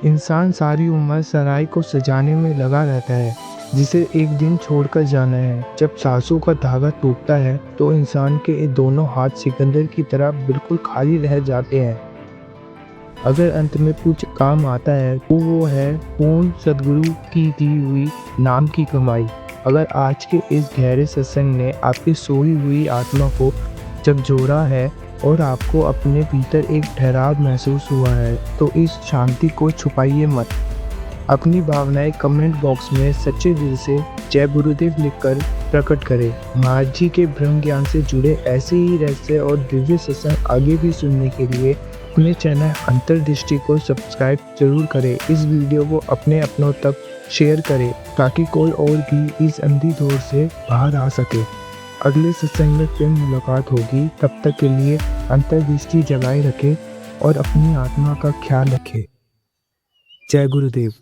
इंसान सारी उम्र सराय को सजाने में लगा रहता है जिसे एक दिन छोड़कर जाना है। जब सांसों का धागा टूटता है तो इंसान के दोनों हाथ सिकंदर की तरह बिल्कुल खाली रह जाते हैं। अगर अंत में कुछ काम आता है तो वो है पूर्ण सद्गुरु की दी हुई नाम की कमाई। अगर आज के इस गहरे सत्संग ने आपकी सोई हुई आत्मा को झकझोरा है और आपको अपने भीतर एक ठहराव महसूस हुआ है तो इस शांति को छुपाइए मत। अपनी भावनाएं कमेंट बॉक्स में सच्चे दिल से जय गुरुदेव लिखकर प्रकट करें। महाराज जी के ब्रह्म ज्ञान से जुड़े ऐसे ही रहस्य और दिव्य सत्संग आगे भी सुनने के लिए अपने चैनल अंतर्दृष्टि को सब्सक्राइब जरूर करें। इस वीडियो को अपने अपनों तक शेयर करें ताकि कोई और भी इस अंधी दौर से बाहर आ सके। अगले सत्संग में फिर मुलाकात होगी, तब तक के लिए अंतर्दृष्टि जगाए रखें और अपनी आत्मा का ख्याल रखें। जय गुरुदेव।